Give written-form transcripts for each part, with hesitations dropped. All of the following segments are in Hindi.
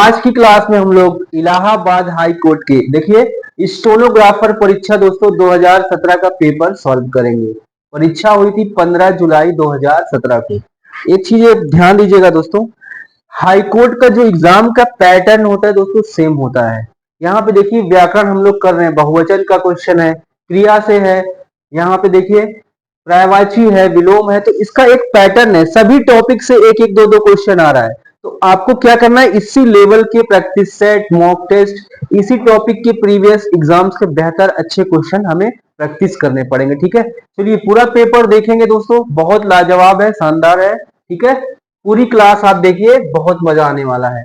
आज की क्लास में हम लोग इलाहाबाद हाई कोर्ट के देखिए स्टेनोग्राफर परीक्षा दोस्तों 2017 का पेपर सॉल्व करेंगे। परीक्षा हुई थी 15 जुलाई 2017 को। एक चीज ध्यान दीजिएगा दोस्तों, हाई कोर्ट का जो एग्जाम का पैटर्न होता है दोस्तों सेम होता है। यहाँ पे देखिए व्याकरण हम लोग कर रहे हैं, बहुवचन का क्वेश्चन है, क्रिया से है, यहाँ पे देखिए पर्यायवाची है, विलोम है, तो इसका एक पैटर्न है। सभी टॉपिक से एक एक दो क्वेश्चन आ रहा है। तो आपको क्या करना है, इसी लेवल के प्रैक्टिस सेट, मॉक टेस्ट, इसी टॉपिक के प्रीवियस एग्जाम्स के बेहतर अच्छे क्वेश्चन हमें प्रैक्टिस करने पड़ेंगे। ठीक है, चलिए पूरा पेपर देखेंगे दोस्तों, बहुत लाजवाब है, शानदार है। ठीक है, पूरी क्लास आप देखिए, बहुत मजा आने वाला है।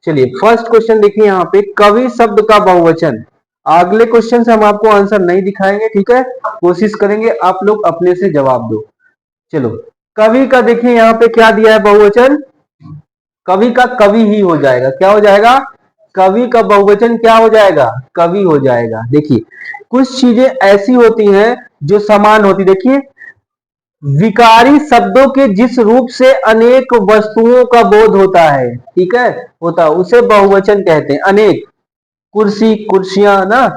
चलिए फर्स्ट क्वेश्चन देखिए, यहाँ पे कवि शब्द का बहुवचन। अगले क्वेश्चन से हम आपको आंसर नहीं दिखाएंगे, ठीक है, कोशिश करेंगे आप लोग अपने से जवाब दो। चलो कवि का देखिए यहाँ पे क्या दिया है बहुवचन, कवि का कवि ही हो जाएगा। क्या हो जाएगा, कवि का बहुवचन क्या हो जाएगा, कवि हो जाएगा। देखिए कुछ चीजें ऐसी होती हैं जो समान होती, देखिए विकारी शब्दों के जिस रूप से अनेक वस्तुओं का बोध होता है, ठीक है, होता है, उसे बहुवचन कहते हैं। अनेक, कुर्सी कुर्सियां ना,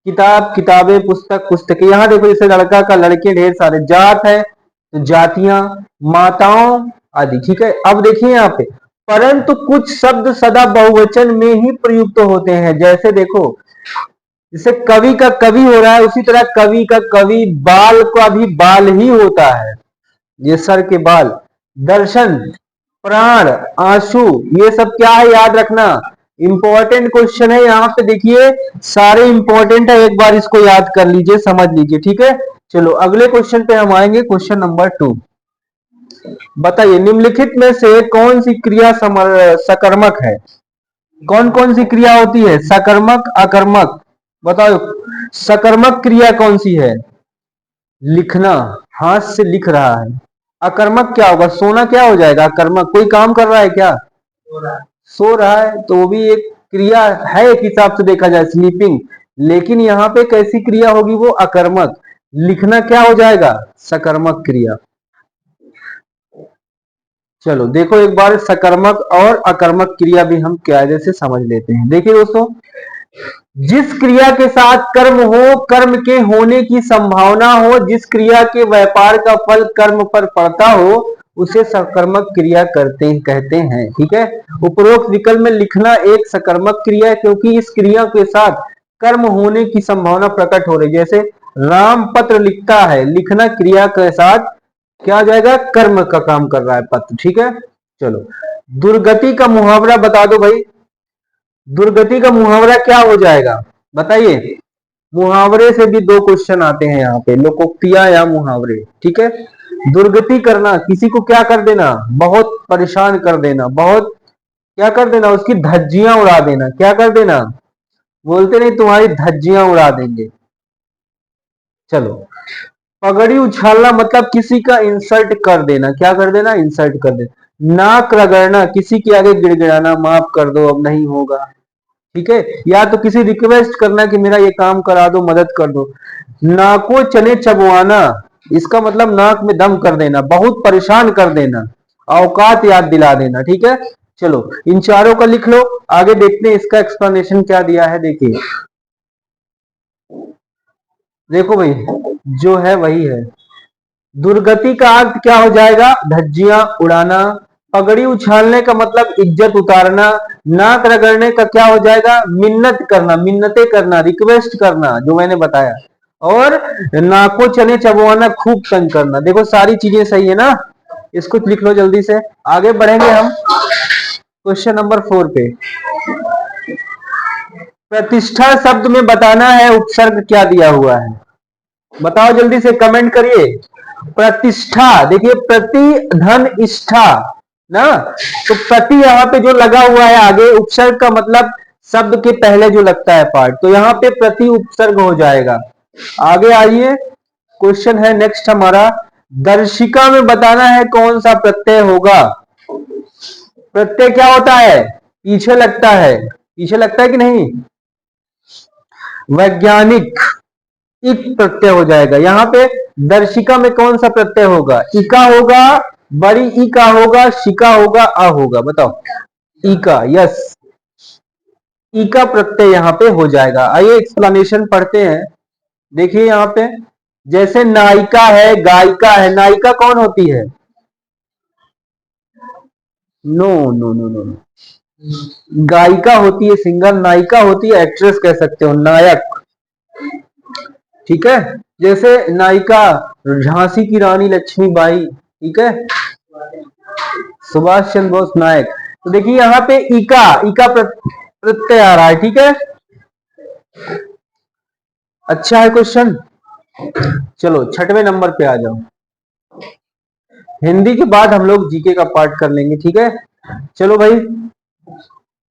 किताब किताबें, पुस्तक पुस्तकें। यहाँ देखो जैसे लड़का का लड़के ढेर सारे, जात है तो जातियां, माताओं आदि। ठीक है, अब देखिए यहाँ पे परंतु कुछ शब्द सदा बहुवचन में ही प्रयुक्त होते हैं। जैसे देखो जैसे कवि का कवि हो रहा है, उसी तरह कवि का कवि, बाल का भी बाल ही होता है, ये सर के बाल। दर्शन, प्राण, आंसू, ये सब क्या है याद रखना, इंपॉर्टेंट क्वेश्चन है। यहाँ पे देखिए सारे इंपॉर्टेंट है, एक बार इसको याद कर लीजिए, समझ लीजिए। ठीक है, चलो अगले क्वेश्चन पे हम आएंगे, क्वेश्चन नंबर 2। बताइए निम्नलिखित में से कौन सी क्रिया सकर्मक है। कौन कौन सी क्रिया होती है, सकर्मक अकर्मक, बताओ सकर्मक क्रिया कौन सी है, लिखना, हाथ से लिख रहा है। अकर्मक क्या होगा, सोना क्या हो जाएगा, अकर्मक कोई काम कर रहा है क्या, सो रहा है, तो वो भी एक क्रिया है एक हिसाब से देखा जाए, स्लीपिंग। लेकिन यहाँ पे कैसी क्रिया होगी, वो अकर्मक। लिखना क्या हो जाएगा, सकर्मक क्रिया। चलो देखो एक बार सकर्मक और अकर्मक क्रिया भी हम कायदे से समझ लेते हैं। देखिए दोस्तों, जिस क्रिया के साथ कर्म हो, कर्म के होने की संभावना हो, जिस क्रिया के व्यापार का फल कर्म पर पड़ता हो, उसे सकर्मक क्रिया कहते हैं। ठीक है, उपरोक्त विकल्प में लिखना एक सकर्मक क्रिया है, क्योंकि इस क्रिया के साथ कर्म होने की संभावना प्रकट हो रही। जैसे राम पत्र लिखता है, लिखना क्रिया के साथ क्या हो जाएगा, कर्म का काम कर रहा है पत्र। ठीक है, चलो दुर्गति का मुहावरा बता दो भाई, दुर्गति का मुहावरा क्या हो जाएगा बताइए। मुहावरे से भी 2 क्वेश्चन आते हैं यहाँ पे, लोकोक्तियां या मुहावरे। ठीक है, दुर्गति करना, किसी को क्या कर देना, बहुत परेशान कर देना, बहुत क्या कर देना, उसकी धज्जियां उड़ा देना। क्या कर देना, बोलते नहीं तुम्हारी धज्जियां उड़ा देंगे। चलो पगड़ी उछालना मतलब किसी का इंसल्ट कर देना। क्या कर देना, इंसल्ट कर देना। नाक रगड़ना, किसी के आगे गिड़गिड़ाना, माफ कर दो अब नहीं होगा। ठीक है, या तो किसी रिक्वेस्ट करना कि मेरा ये काम करा दो, मदद कर दो। नाको चने चबवाना, इसका मतलब नाक में दम कर देना, बहुत परेशान कर देना, औकात याद दिला देना। ठीक है, चलो इन चारों का लिख लो, आगे देखते हैं इसका एक्सप्लेनेशन क्या दिया है। देखिए देखो भाई जो है वही है। दुर्गति का अर्थ क्या हो जाएगा, धज्जियां उड़ाना। पगड़ी उछालने का मतलब इज्जत उतारना। नाक रगड़ने का क्या हो जाएगा, मिन्नत करना, मिन्नतें करना, रिक्वेस्ट करना, जो मैंने बताया। और नाको चने चबवाना, खूब तंग करना। देखो सारी चीजें सही है ना, इसको लिख लो जल्दी से, आगे बढ़ेंगे हम क्वेश्चन नंबर 4 पे। प्रतिष्ठा शब्द में बताना है उपसर्ग क्या दिया हुआ है, बताओ जल्दी से कमेंट करिए। प्रतिष्ठा, देखिए प्रति धन इष्ठा ना, तो प्रति यहाँ पे जो लगा हुआ है आगे, उपसर्ग का मतलब शब्द के पहले जो लगता है पार्ट, तो यहाँ पे प्रति उपसर्ग हो जाएगा। आगे आइए, क्वेश्चन है नेक्स्ट हमारा, दर्शिका में बताना है कौन सा प्रत्यय होगा। प्रत्यय क्या होता है, पीछे लगता है, पीछे लगता है कि नहीं, वैज्ञानिक, इक प्रत्यय हो जाएगा। यहाँ पे दर्शिका में कौन सा प्रत्यय होगा, इका होगा, बड़ी ई का होगा, शिका होगा, आ होगा, बताओ। ई का, यस, ई का प्रत्यय यहाँ पे हो जाएगा। आइए एक्सप्लेनेशन पढ़ते हैं। देखिए यहाँ पे जैसे नायिका है, गायिका है, नायिका कौन होती है? No no no no no, गायिका होती है सिंगर, नायिका होती है एक्ट्रेस, कह सकते हो नायक। ठीक है, जैसे नायिका झांसी की रानी लक्ष्मीबाई, ठीक है, सुभाष चंद्र बोस नायक। तो देखिए यहाँ पे इका प्रत्यय आ रहा है, ठीक है। अच्छा है क्वेश्चन। चलो छठवें नंबर पे आ जाओ। हिंदी के बाद हम लोग जीके का पार्ट कर लेंगे, ठीक है। चलो भाई,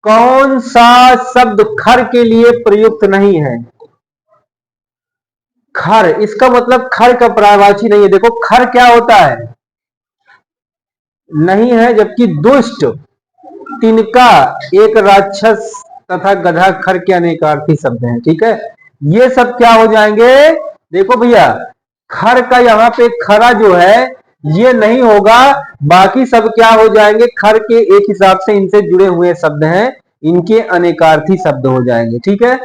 कौन सा शब्द खर के लिए प्रयुक्त नहीं है? खर, इसका मतलब खर का पर्यायवाची नहीं है। देखो खर क्या होता है? नहीं है, जबकि दुष्ट, तिनका, एक राक्षस तथा गधा खर के अनेकार्थी शब्द हैं, ठीक है। ये सब क्या हो जाएंगे? देखो भैया, खर का यहाँ पे खरा जो है ये नहीं होगा, बाकी सब क्या हो जाएंगे? खर के एक हिसाब से इनसे जुड़े हुए शब्द हैं, इनके अनेकार्थी शब्द हो जाएंगे, ठीक है।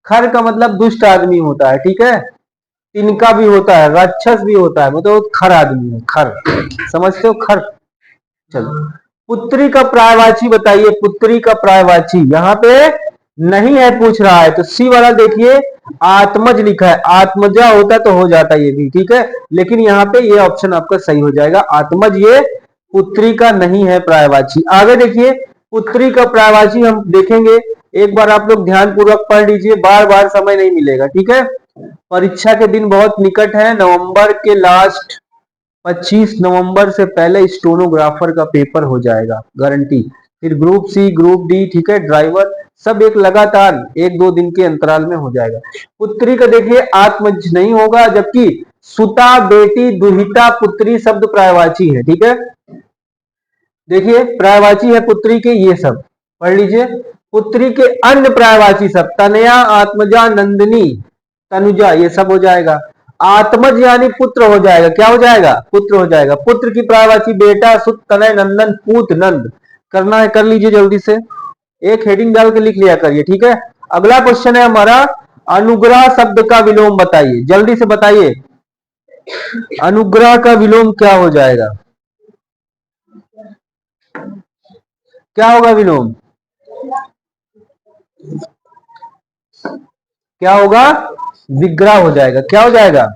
खर का मतलब दुष्ट आदमी होता है, ठीक है। तिनका भी होता है, राक्षस भी होता है, मतलब खर आदमी है, खर, समझते हो खर। चलो पुत्री का प्रायवाची बताइए, पुत्री का प्रायवाची यहाँ पे नहीं है, पूछ रहा है। तो सी वाला देखिए, आत्मज लिखा है, आत्मजा होता तो हो जाता ये भी, ठीक है, लेकिन यहाँ पे ये ऑप्शन आपका सही हो जाएगा, आत्मज ये पुत्री का नहीं है प्रायवाची। आगे देखिए, पुत्री का प्रायवाची हम देखेंगे, एक बार आप लोग ध्यान पूर्वक पढ़ लीजिए, बार बार समय नहीं मिलेगा, ठीक है। परीक्षा के दिन बहुत निकट है, नवंबर के लास्ट 25 नवंबर से पहले स्टोनोग्राफर का पेपर हो जाएगा, गारंटी। फिर ग्रुप सी, ग्रुप डी, ठीक है, ड्राइवर, सब एक लगातार 1-2 दिन के अंतराल में हो जाएगा। पुत्री का देखिए आत्मज नहीं होगा, जबकि सुता, बेटी, दुहिता, पुत्री शब्द प्रायवाची है, ठीक है। देखिए प्रायवाची है पुत्री के, ये सब पढ़ लीजिए। पुत्री के अन्य प्रायवाची शब्द तनया, आत्मजा, नंदिनी, तनुजा, ये सब हो जाएगा। आत्मज यानी पुत्र हो जाएगा, क्या हो जाएगा? पुत्र हो जाएगा। पुत्र की प्रायवाची बेटा, सुत, तनय, नंदन, पूत, नंद। करना है कर लीजिए जल्दी से, एक हेडिंग डाल के लिख लिया करिए, ठीक है। अगला क्वेश्चन है हमारा, अनुग्रह शब्द का विलोम बताइए, जल्दी से बताइए, अनुग्रह का विलोम क्या हो जाएगा? क्या होगा विलोम? क्या होगा? विग्रह हो जाएगा। क्या हो जाएगा?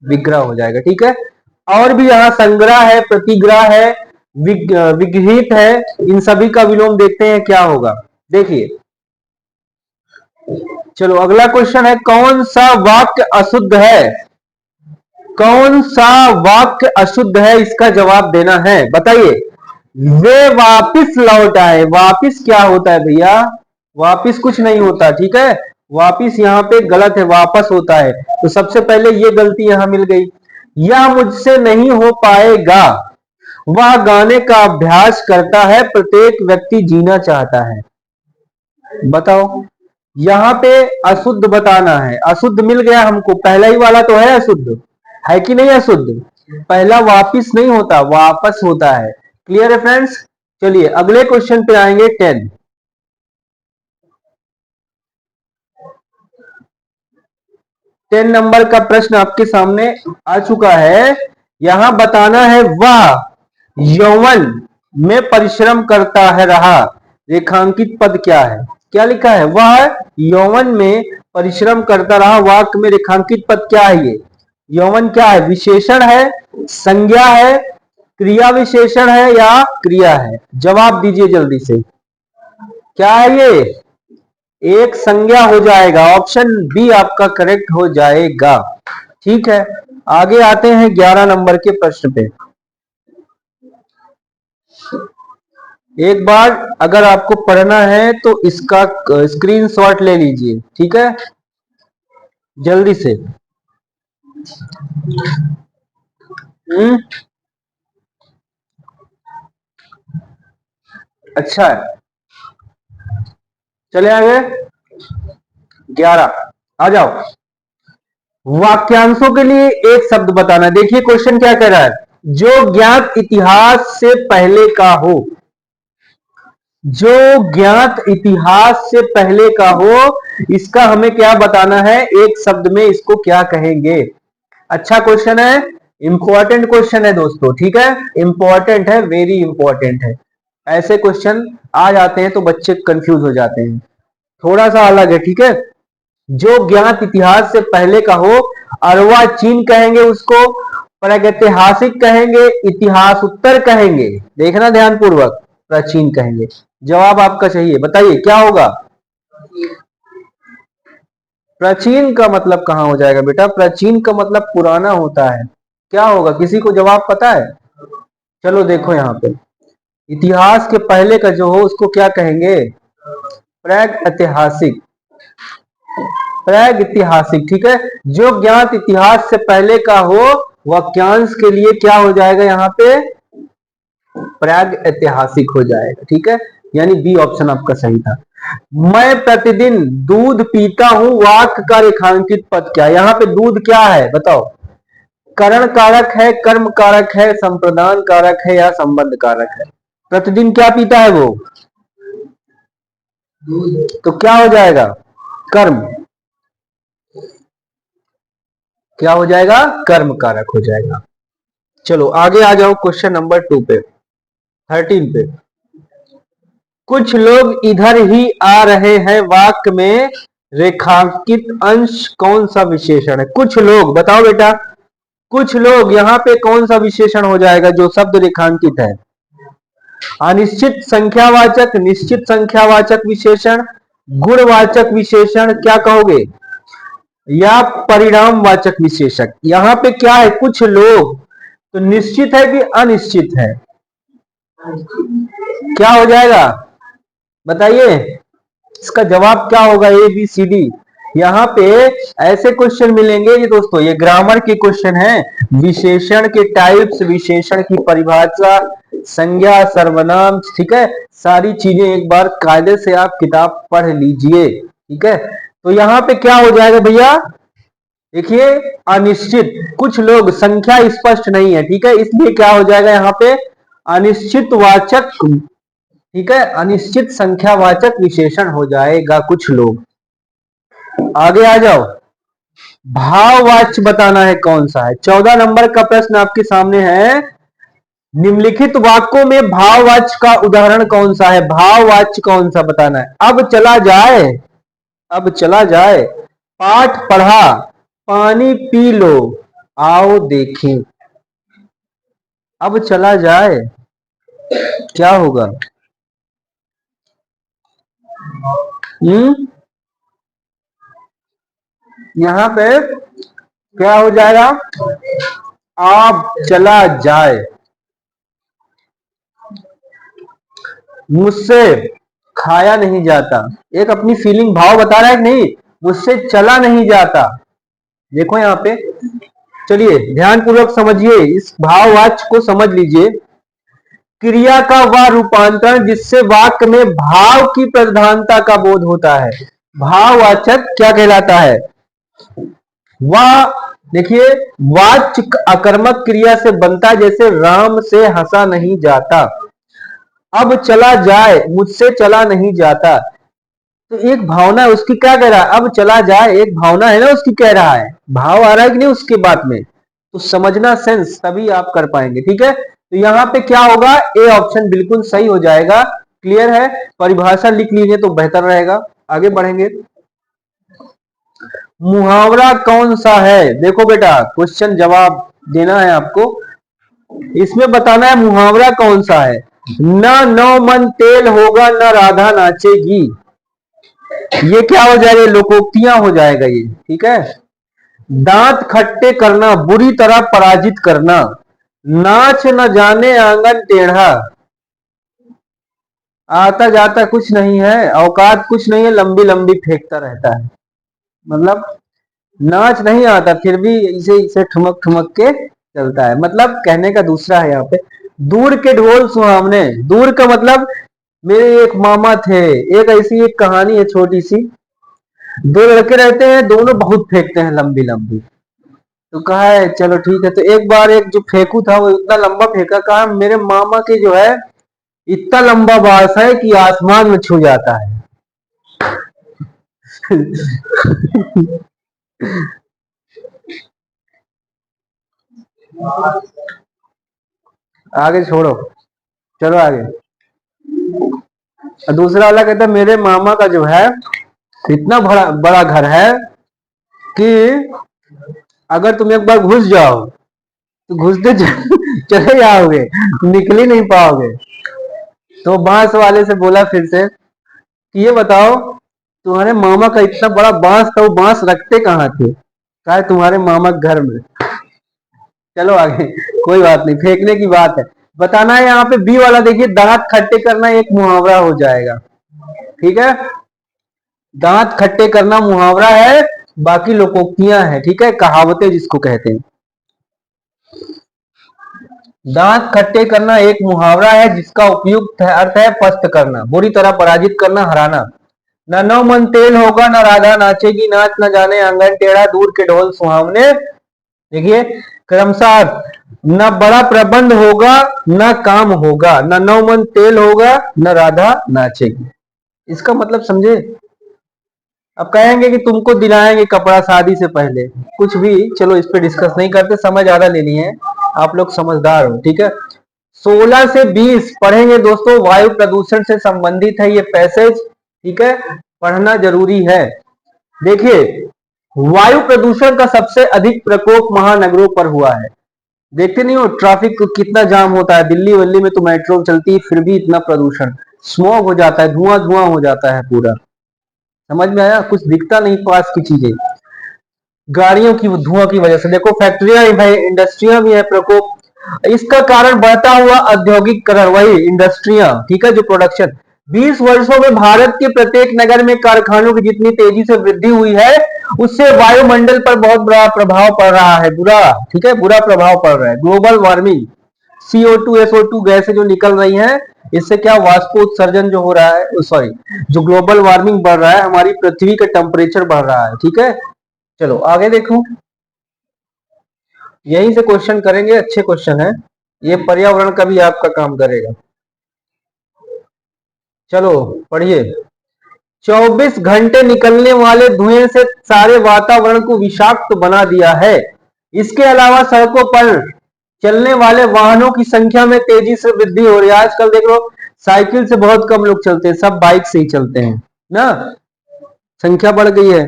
विग्रह हो जाएगा, ठीक है। और भी यहाँ संग्रह है, प्रतिग्रह है, विग्रहित है, इन सभी का विलोम देखते हैं क्या होगा। देखिए चलो अगला क्वेश्चन है, कौन सा वाक्य अशुद्ध है? कौन सा वाक्य अशुद्ध है, इसका जवाब देना है, बताइए। वे वापिस लौट आए, वापिस क्या होता है भैया? वापिस कुछ नहीं होता, ठीक है। वापिस यहाँ पे गलत है, वापस होता है। तो सबसे पहले ये गलती यहां मिल गई। यह मुझसे नहीं हो पाएगा, वह गाने का अभ्यास करता है, प्रत्येक व्यक्ति जीना चाहता है। बताओ, यहाँ पे अशुद्ध बताना है, अशुद्ध मिल गया हमको, पहला ही वाला तो है अशुद्ध, है कि नहीं अशुद्ध? पहला वापिस नहीं होता, वापस होता है। क्लियर है फ्रेंड्स? चलिए अगले क्वेश्चन पे आएंगे, 10 नंबर का प्रश्न आपके सामने आ चुका है। यहां बताना है, वह यौवन में परिश्रम करता है रहा, रेखांकित पद क्या है? क्या लिखा है? वह यौवन में परिश्रम करता रहा, वाक्य में रेखांकित पद क्या है? ये यौवन क्या है? विशेषण है, संज्ञा है, क्रिया विशेषण है या क्रिया है? जवाब दीजिए जल्दी से, क्या है ये? एक संज्ञा हो जाएगा, ऑप्शन बी आपका करेक्ट हो जाएगा, ठीक है। आगे आते हैं 11 नंबर के प्रश्न पे। एक बार अगर आपको पढ़ना है तो इसका स्क्रीनशॉट ले लीजिए, ठीक है, जल्दी से। अच्छा है, चले आगे 11, आ जाओ। वाक्यांशों के लिए एक शब्द बताना। देखिए क्वेश्चन क्या कह रहा है, जो ज्ञात इतिहास से पहले का हो। जो ज्ञात इतिहास से पहले का हो, इसका हमें क्या बताना है, एक शब्द में इसको क्या कहेंगे। अच्छा क्वेश्चन है, इंपॉर्टेंट क्वेश्चन है दोस्तों, ठीक है, इंपॉर्टेंट है, वेरी इंपॉर्टेंट है। ऐसे क्वेश्चन आ जाते हैं तो बच्चे कंफ्यूज हो जाते हैं, थोड़ा सा अलग है, ठीक है। जो ज्ञात इतिहास से पहले का हो, अर्वाचीन कहेंगे उसको, प्रागैतिहासिक कहेंगे, इतिहास उत्तर कहेंगे, देखना ध्यान पूर्वक, प्राचीन कहेंगे। जवाब आपका चाहिए, बताइए क्या होगा। प्राचीन का मतलब कहां हो जाएगा बेटा, प्राचीन का मतलब पुराना होता है, क्या होगा, किसी को जवाब पता है। चलो देखो यहाँ पे, इतिहास के पहले का जो हो उसको क्या कहेंगे, प्राग ऐतिहासिक, प्राग ऐतिहासिक, ठीक है। जो ज्ञात इतिहास से पहले का हो, वाक्यांश के लिए क्या हो जाएगा यहाँ पे, प्राग ऐतिहासिक हो जाएगा, ठीक है। यानी बी ऑप्शन आपका सही था। मैं प्रतिदिन दूध पीता हूं, वाक्य का रेखांकित पद क्या है, यहाँ पे दूध क्या है बताओ, करण कारक है, कर्म कारक है, संप्रदान कारक है या संबंध कारक है। प्रतिदिन क्या पीता है वो, तो क्या हो जाएगा, कर्म, क्या हो जाएगा, कर्म कारक हो जाएगा। चलो आगे आ जाओ क्वेश्चन नंबर 2 पे, 13 पे। कुछ लोग इधर ही आ रहे हैं, वाक्य में रेखांकित अंश कौन सा विशेषण है, कुछ लोग बताओ बेटा, कुछ लोग यहाँ पे कौन सा विशेषण हो जाएगा जो शब्द रेखांकित है, अनिश्चित संख्यावाचक, निश्चित संख्यावाचक विशेषण, गुणवाचक विशेषण क्या कहोगे, या परिणामवाचक विशेषक। यहाँ पे क्या है, कुछ लोग, तो निश्चित है कि अनिश्चित है, क्या हो जाएगा बताइए, इसका जवाब क्या होगा, ए बी सी डी। यहाँ पे ऐसे क्वेश्चन मिलेंगे ये दोस्तों, ये ग्रामर के क्वेश्चन है, विशेषण के टाइप्स, विशेषण की परिभाषा, संज्ञा, सर्वनाम, ठीक है, सारी चीजें एक बार कायदे से आप किताब पढ़ लीजिए, ठीक है। तो यहाँ पे क्या हो जाएगा भैया, देखिए अनिश्चित, कुछ लोग, संख्या स्पष्ट नहीं है, ठीक है, इसलिए क्या हो जाएगा यहाँ पे अनिश्चित वाचक, ठीक है, अनिश्चित संख्यावाचक विशेषण हो जाएगा कुछ लोग। आगे आ जाओ, भाववाच्य बताना है कौन सा है, 14 नंबर का प्रश्न आपके सामने है, निम्नलिखित वाक्यों में भाववाच्य का उदाहरण कौन सा है, भाववाच्य कौन सा बताना है। अब चला जाए, अब चला जाए, पाठ पढ़ा, पानी पी लो, आओ देखें। अब चला जाए क्या होगा, यहाँ पे क्या हो जाएगा, आप चला जाए, मुझसे खाया नहीं जाता, एक अपनी फीलिंग भाव बता रहा है कि नहीं, मुझसे चला नहीं जाता, देखो यहाँ पे, चलिए ध्यान पूर्वक समझिए, इस भाववाच्य को समझ लीजिए, क्रिया का वह रूपांतरण जिससे वाक्य में भाव की प्रधानता का बोध होता है, भाववाचक क्या कहलाता है, वह, देखिए, वाच्य अकर्मक क्रिया से बनता है, जैसे राम से हंसा नहीं जाता, अब चला जाए, मुझसे चला नहीं जाता, तो एक भावना है उसकी, क्या कह रहा है, अब चला जाए, एक भावना है ना उसकी, कह रहा है, भाव आ रहा है कि नहीं उसके बात में, तो समझना सेंस, तभी आप कर पाएंगे, ठीक है। तो यहाँ पे क्या होगा, ए ऑप्शन बिल्कुल सही हो जाएगा, क्लियर है, परिभाषा लिख लीजिए तो बेहतर रहेगा। आगे बढ़ेंगे, मुहावरा कौन सा है, देखो बेटा क्वेश्चन जवाब देना है आपको, इसमें बताना है मुहावरा कौन सा है, न 9 मन तेल होगा न राधा नाचेगी, ये क्या हो जाएगा, लोकोक्तियां हो जाएगा ये, ठीक है। दांत खट्टे करना, बुरी तरह पराजित करना, नाच न जाने आंगन टेढ़ा, आता जाता कुछ नहीं है, औकात कुछ नहीं है, लंबी लंबी फेंकता रहता है, मतलब नाच नहीं आता फिर भी इसे इसे ठुमक ठुमक के चलता है, मतलब कहने का दूसरा है यहाँ पे, दूर के ढोल सुहावने, दूर का मतलब मेरे एक मामा थे, एक ऐसी एक कहानी है छोटी सी, दो लड़के रहते हैं, दोनों बहुत फेंकते हैं लंबी लंबी, तो कहा है चलो ठीक है, तो एक बार एक जो फेंकू था वो इतना लंबा फेंका, कहा मेरे मामा के जो है इतना लंबा बांस है कि आसमान में छू जाता है। आगे छोड़ो, चलो आगे। दूसरा वाला कहता है मेरे मामा का जो है इतना बड़ा बड़ा घर है कि अगर तुम एक बार घुस जाओ तो घुसते चले जाओगे, निकल ही नहीं पाओगे। तो बांस वाले से बोला फिर से कि ये बताओ, तुम्हारे मामा का इतना बड़ा बांस था, वो बांस रखते कहाँ थे? कहा है तुम्हारे मामा के घर में। चलो आगे, कोई बात नहीं, फेंकने की बात है। बताना है यहाँ पे बी वाला, देखिए दांत खट्टे करना एक मुहावरा हो जाएगा। ठीक है, दांत खट्टे करना मुहावरा है, बाकी लोकोक्तियां हैं, ठीक है, कहावतें जिसको कहते हैं। दांत खट्टे करना एक मुहावरा है जिसका उपयुक्त अर्थ है पस्त करना, बुरी तरह पराजित करना, हराना। न नौ मन तेल होगा, न राधा नाचेगी, नाच न जाने आंगन टेढ़ा, दूर के ढोल सुहावने। देखिए क्रमशः, न बड़ा प्रबंध होगा न काम होगा, न नौ मन तेल होगा न राधा नाचेगी। इसका मतलब समझे? अब कहेंगे कि तुमको दिलाएंगे कपड़ा शादी से पहले, कुछ भी, चलो इस पे डिस्कस नहीं करते, समय ज्यादा ले लिए हैं, आप लोग समझदार हो, ठीक है। 16 से 20 पढ़ेंगे दोस्तों, वायु प्रदूषण से संबंधित है ये पैसेज, ठीक है, पढ़ना जरूरी है। देखिए वायु प्रदूषण का सबसे अधिक प्रकोप महानगरों पर हुआ है। देखते नहीं हो ट्रैफिक कितना जाम होता है, दिल्ली वल्ली में तो मेट्रो चलती है फिर भी इतना प्रदूषण, स्मॉग हो जाता है, धुआं धुआं हो जाता है पूरा। समझ में आया? कुछ दिखता नहीं पास की चीजें, गाड़ियों की धुआं की वजह से। देखो फैक्ट्रियां भाई, इंडस्ट्रियां भी है प्रकोप। इसका कारण बढ़ता हुआ औद्योगिकरण, वही इंडस्ट्रियां, ठीक है, जो प्रोडक्शन। 20 वर्षों में भारत के प्रत्येक नगर में कारखानों की जितनी तेजी से वृद्धि हुई है, उससे वायुमंडल पर बहुत बुरा प्रभाव पड़ रहा है, बुरा, ठीक है, बुरा प्रभाव पड़ रहा है। ग्लोबल वार्मिंग, CO2 SO2 गैसें जो निकल रही हैं, इससे क्या वाष्पोत्सर्जन जो हो रहा है, सॉरी, जो ग्लोबल वार्मिंग बढ़ रहा है, हमारी पृथ्वी का टेम्परेचर बढ़ रहा है, ठीक है। चलो आगे देखो, यहीं से क्वेश्चन करेंगे, अच्छे क्वेश्चन है ये, पर्यावरण का भी आपका काम करेगा। चलो पढ़िए। 24 घंटे निकलने वाले धुएं से सारे वातावरण को विषाक्त बना दिया है। इसके अलावा सड़कों पर चलने वाले वाहनों की संख्या में तेजी से वृद्धि हो रही है। आजकल देख लो साइकिल से बहुत कम लोग चलते हैं, सब बाइक से ही चलते हैं ना, संख्या बढ़ गई है।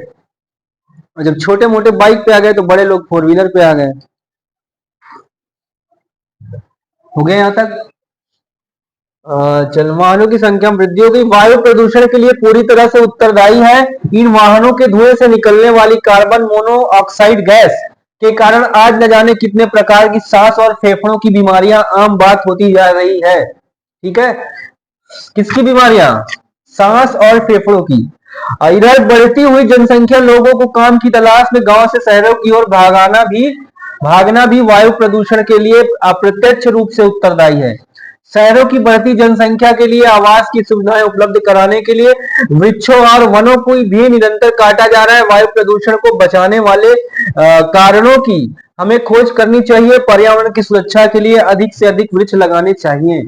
और जब छोटे मोटे बाइक पे आ गए तो बड़े लोग 4 व्हीलर पे आ गए। हो गए यहां तक? चल, वाहनों की संख्या में वृद्धि हो गई। वायु प्रदूषण के लिए पूरी तरह से उत्तरदायी है। इन वाहनों के धुएं से निकलने वाली कार्बन मोनोऑक्साइड गैस के कारण आज न जाने कितने प्रकार की सांस और फेफड़ों की बीमारियां आम बात होती जा रही है, ठीक है। किसकी बीमारियां? सांस और फेफड़ों की। इधर बढ़ती हुई जनसंख्या लोगों को काम की तलाश में गांव से शहरों की ओर भागना भी वायु प्रदूषण के लिए अप्रत्यक्ष रूप से उत्तरदायी है। शहरों की बढ़ती जनसंख्या के लिए आवास की सुविधाएं उपलब्ध कराने के लिए वृक्षों और वनों को भी निरंतर काटा जा रहा है। वायु प्रदूषण को बचाने वाले कारणों की हमें खोज करनी चाहिए। पर्यावरण की सुरक्षा के लिए अधिक से अधिक वृक्ष लगाने चाहिए।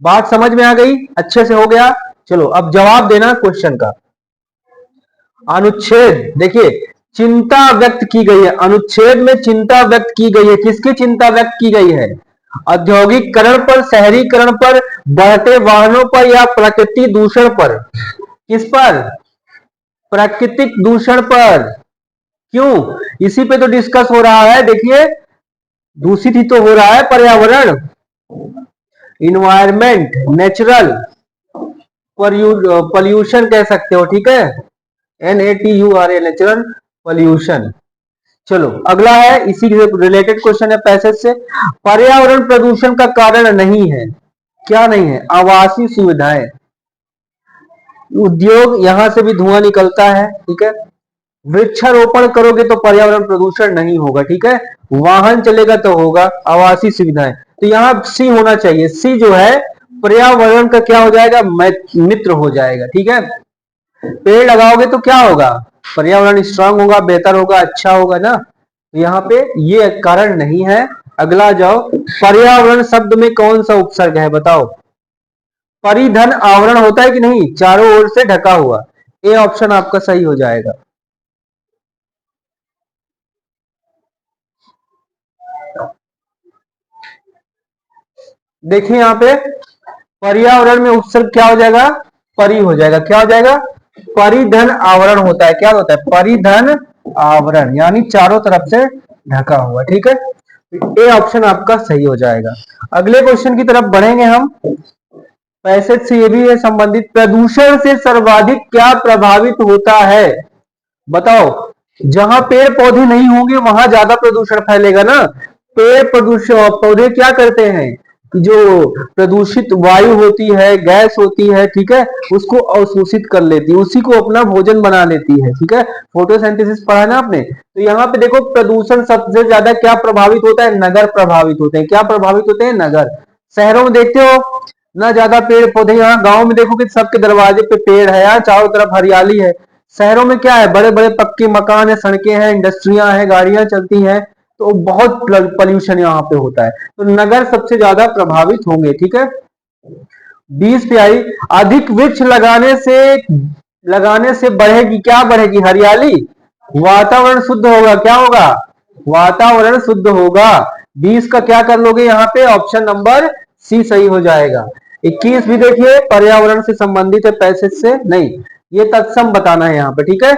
बात समझ में आ गई? अच्छे से हो गया? चलो अब जवाब देना क्वेश्चन का। अनुच्छेद, देखिए चिंता व्यक्त की गई है, अनुच्छेद में चिंता व्यक्त की गई है। किसकी चिंता व्यक्त की गई है? औद्योगिकरण पर, शहरीकरण पर, बढ़ते वाहनों पर या प्रकृति दूषण पर? किस पर? प्राकृतिक दूषण पर। क्यों? इसी पे तो डिस्कस हो रहा है। देखिए दूषित ही तो हो रहा है पर्यावरण, इन्वायरमेंट, नेचुरल पॉल्यूशन कह सकते हो, ठीक है, NATURA, नेचुरल पॉल्यूशन। चलो अगला है, इसी से रिलेटेड क्वेश्चन है पैसेज से। पर्यावरण प्रदूषण का कारण नहीं है, क्या नहीं है? आवासीय सुविधाएं, उद्योग, यहां से भी धुआं निकलता है, ठीक है। वृक्षारोपण करोगे तो पर्यावरण प्रदूषण नहीं होगा, ठीक है। वाहन चलेगा तो होगा। आवासीय सुविधाएं, तो यहां सी होना चाहिए। सी जो है पर्यावरण का क्या हो जाएगा? मित्र हो जाएगा, ठीक है। पेड़ लगाओगे तो क्या होगा? पर्यावरण स्ट्रांग होगा, बेहतर होगा, अच्छा होगा ना। तो यहाँ पे ये कारण नहीं है। अगला जाओ, पर्यावरण शब्द में कौन सा उपसर्ग है बताओ? परिधन आवरण होता है कि नहीं, चारों ओर से ढका हुआ। ए ऑप्शन आपका सही हो जाएगा। देखिए यहां पे पर्यावरण में उपसर्ग क्या हो जाएगा, परि हो जाएगा। क्या हो जाएगा, परिधन आवरण होता है। क्या होता है, परिधन आवरण, यानी चारों तरफ से ढका हुआ। ठीक है, ए ऑप्शन आपका सही हो जाएगा। अगले क्वेश्चन की तरफ बढ़ेंगे हम। पैसेज से ये भी है संबंधित, प्रदूषण से सर्वाधिक क्या प्रभावित होता है। बताओ, जहां पेड़ पौधे नहीं होंगे वहां ज्यादा प्रदूषण फैलेगा ना। पेड़ प्रदूषण पौधे क्या करते हैं कि जो प्रदूषित वायु होती है, गैस होती है, ठीक है, उसको अवशोषित कर लेती है, उसी को अपना भोजन बना लेती है। ठीक है, फोटोसिंथेसिस पढ़ा है ना आपने। तो यहाँ पे देखो, प्रदूषण सबसे ज्यादा क्या प्रभावित होता है, नगर प्रभावित होते हैं। क्या प्रभावित होते हैं, नगर। शहरों में देखते हो ना ज्यादा पेड़ पौधे, यहाँ गांव में देखो कि सबके दरवाजे पे पेड़ है, यहाँ चारों तरफ हरियाली है। शहरों में क्या है, बड़े बड़े पक्के मकान है, सड़कें हैं, इंडस्ट्रियां हैं, गाड़ियां चलती हैं, तो बहुत पॉल्यूशन यहाँ पे होता है। तो नगर सबसे ज्यादा प्रभावित होंगे। ठीक है, 20 पे आई, अधिक वृक्ष लगाने से बढ़ेगी, क्या बढ़ेगी, हरियाली। वातावरण शुद्ध होगा, क्या होगा, वातावरण शुद्ध होगा। 20 का क्या कर लोगे यहाँ पे, ऑप्शन नंबर सी सही हो जाएगा। 21 भी देखिए, पर्यावरण से संबंधित है, पैसेज से नहीं, ये तत्सम बताना है यहाँ पे। ठीक है,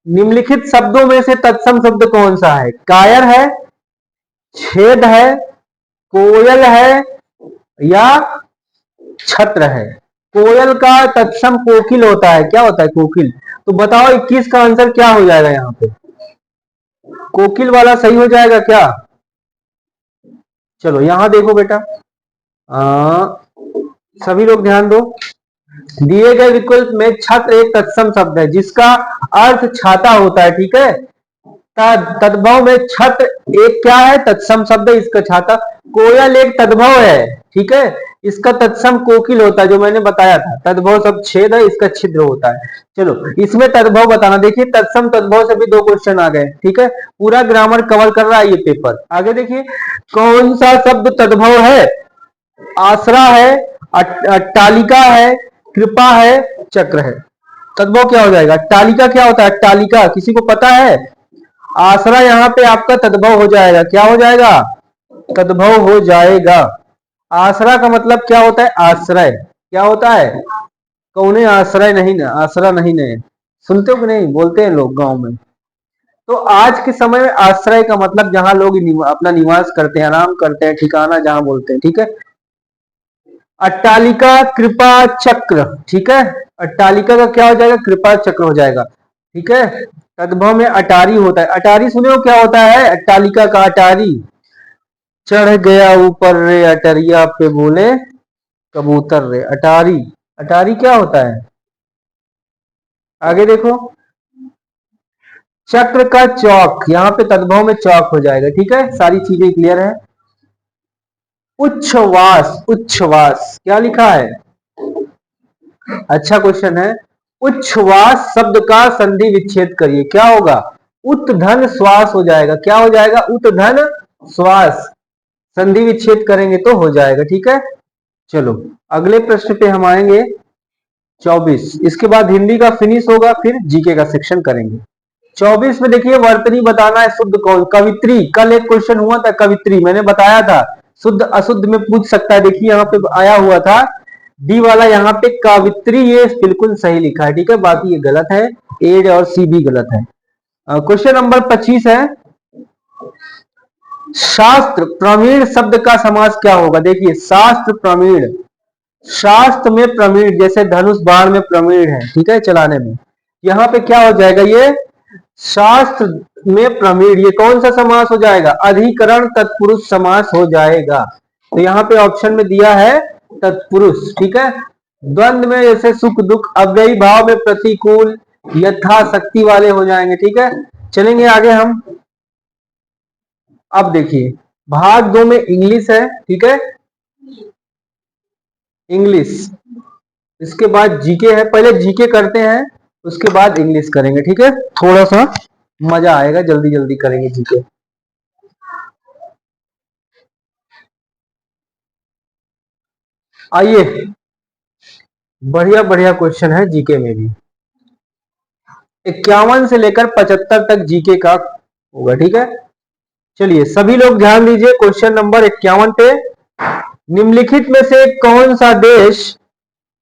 निम्नलिखित शब्दों में से तत्सम शब्द कौन सा है, कायर है, छेद है, कोयल है, या छत्र है। कोयल का तत्सम कोकिल होता है। क्या होता है, कोकिल। तो बताओ 21 का आंसर क्या हो जाएगा यहाँ पे, कोकिल वाला सही हो जाएगा क्या। चलो यहां देखो बेटा, सभी लोग ध्यान दो। दिए गए विकल्प में छत्र एक तत्सम शब्द है जिसका अर्थ छाता होता है। ठीक है, तद्भव में छत्र एक क्या है, तत्सम शब्द है, इसका छाता। कोयल एक तद्भव है। ठीक है, इसका तत्सम कोकिल होता है, जो मैंने बताया था। तद्भव सब छेद है, इसका छिद्र होता है। चलो इसमें तद्भव बताना। देखिए तत्सम तद्भव से भी 2 क्वेश्चन आ गए। ठीक है, पूरा ग्रामर कवर कर रहा है ये पेपर। आगे देखिए, कौन सा शब्द तद्भव है, आसरा है, अट्टालिका है, कृपा है, चक्र है। तद्भव क्या हो जाएगा, अट्टालिका क्या होता है, अट्टालिका किसी को पता है। आसरा यहाँ पे आपका तद्भव हो जाएगा। क्या हो जाएगा, तद्भव हो जाएगा। आसरा का मतलब क्या होता है, आश्रय। क्या होता है, कौने आश्रय नहीं ना, आसरा नहीं ना, सुनते हो कि नहीं, बोलते हैं लोग गांव में। तो आज के समय में आश्रय का मतलब जहां लोग अपना निवास करते हैं, आराम करते हैं, ठिकाना जहां बोलते हैं। ठीक है, अट्टालिका, कृपा, चक्र। ठीक है, अट्टालिका का क्या हो जाएगा, कृपा चक्र हो जाएगा। ठीक है, तद्भव में अटारी होता है। अटारी सुने हो क्या होता है, अट्टालिका का अटारी। चढ़ गया ऊपर रे अटरिया पे बोले कबूतर रे, अटारी। अटारी क्या होता है, आगे देखो। चक्र का चौक, यहाँ पे तद्भव में चौक हो जाएगा। ठीक है, सारी चीजें क्लियर है। उच्छ्वास, उच्छ्वास क्या लिखा है, अच्छा क्वेश्चन है। उच्छ्वास शब्द का संधि विच्छेद करिए, क्या होगा, उत्धन श्वास हो जाएगा। क्या हो जाएगा, उत्धन श्वास। संधि विच्छेद करेंगे तो हो जाएगा। ठीक है, चलो अगले प्रश्न पे हम आएंगे, 24। इसके बाद हिंदी का फिनिश होगा, फिर जीके का सेक्शन करेंगे। 24 में देखिए, वर्तनी बताना है, शुद्ध कौन, कवित्री। कल एक क्वेश्चन हुआ था कवित्री, मैंने बताया था शुद्ध अशुद्ध में पूछ सकता है। देखिए यहाँ पे आया हुआ था डी वाला, यहाँ पे कवित्री, ये बिल्कुल सही लिखा है। ठीक है, बाकी ये गलत है, ए और सी भी गलत है। क्वेश्चन नंबर 25 है, शास्त्र प्रवीण शब्द का समास क्या होगा। देखिए शास्त्र प्रवीण, शास्त्र में प्रवीण, जैसे धनुष बाण में प्रवीण है, ठीक है, चलाने में। यहाँ पे क्या हो जाएगा, ये शास्त्र में प्रवीण, ये कौन सा समास हो जाएगा, अधिकरण तत्पुरुष समास हो जाएगा। तो यहाँ पे ऑप्शन में दिया है तत्पुरुष। ठीक है, द्वंद्व में जैसे सुख दुख, अव्ययी भाव में प्रतिकूल, यथाशक्ति वाले हो जाएंगे। ठीक है, चलेंगे आगे हम। अब देखिए भाग 2 में इंग्लिश है। ठीक है, इंग्लिश, इसके बाद जीके है। पहले जीके करते हैं, उसके बाद इंग्लिश करेंगे। ठीक है, थोड़ा सा मजा आएगा, जल्दी जल्दी करेंगे जीके। आइए बढ़िया बढ़िया क्वेश्चन है जीके में भी। 51 से लेकर 75 तक जीके का होगा, ठीक है। चलिए सभी लोग ध्यान दीजिए क्वेश्चन नंबर 51 पे। निम्नलिखित में से कौन सा देश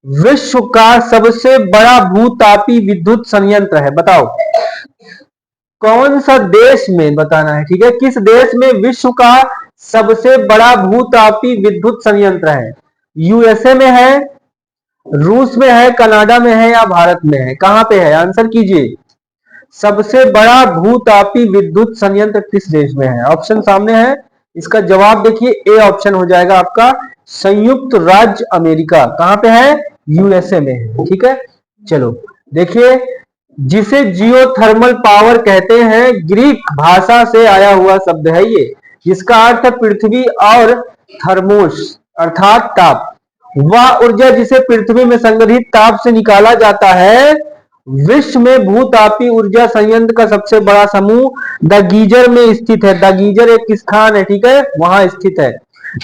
विश्व का सबसे बड़ा भूतापी विद्युत संयंत्र है, बताओ। कौन सा देश में बताना है, ठीक है। किस देश में विश्व का सबसे बड़ा भूतापी विद्युत संयंत्र है। यूएसए में है, रूस में है, कनाडा में है या भारत में है, कहां पे है, आंसर कीजिए। सबसे बड़ा भूतापी विद्युत संयंत्र किस देश में है, ऑप्शन सामने है। इसका जवाब देखिए ए ऑप्शन हो जाएगा आपका, संयुक्त राज्य अमेरिका। कहां पे है, यूएसए में है, ठीक है। चलो देखिए, जिसे जियोथर्मल पावर कहते हैं, ग्रीक भाषा से आया हुआ शब्द है ये, जिसका अर्थ है पृथ्वी और थर्मोस अर्थात ताप। वह ऊर्जा जिसे पृथ्वी में संग्रहित ताप से निकाला जाता है। विश्व में भूतापी ऊर्जा संयंत्र का सबसे बड़ा समूह द गीजर में स्थित है। द गीजर एक स्थान है, ठीक है, वहां स्थित है,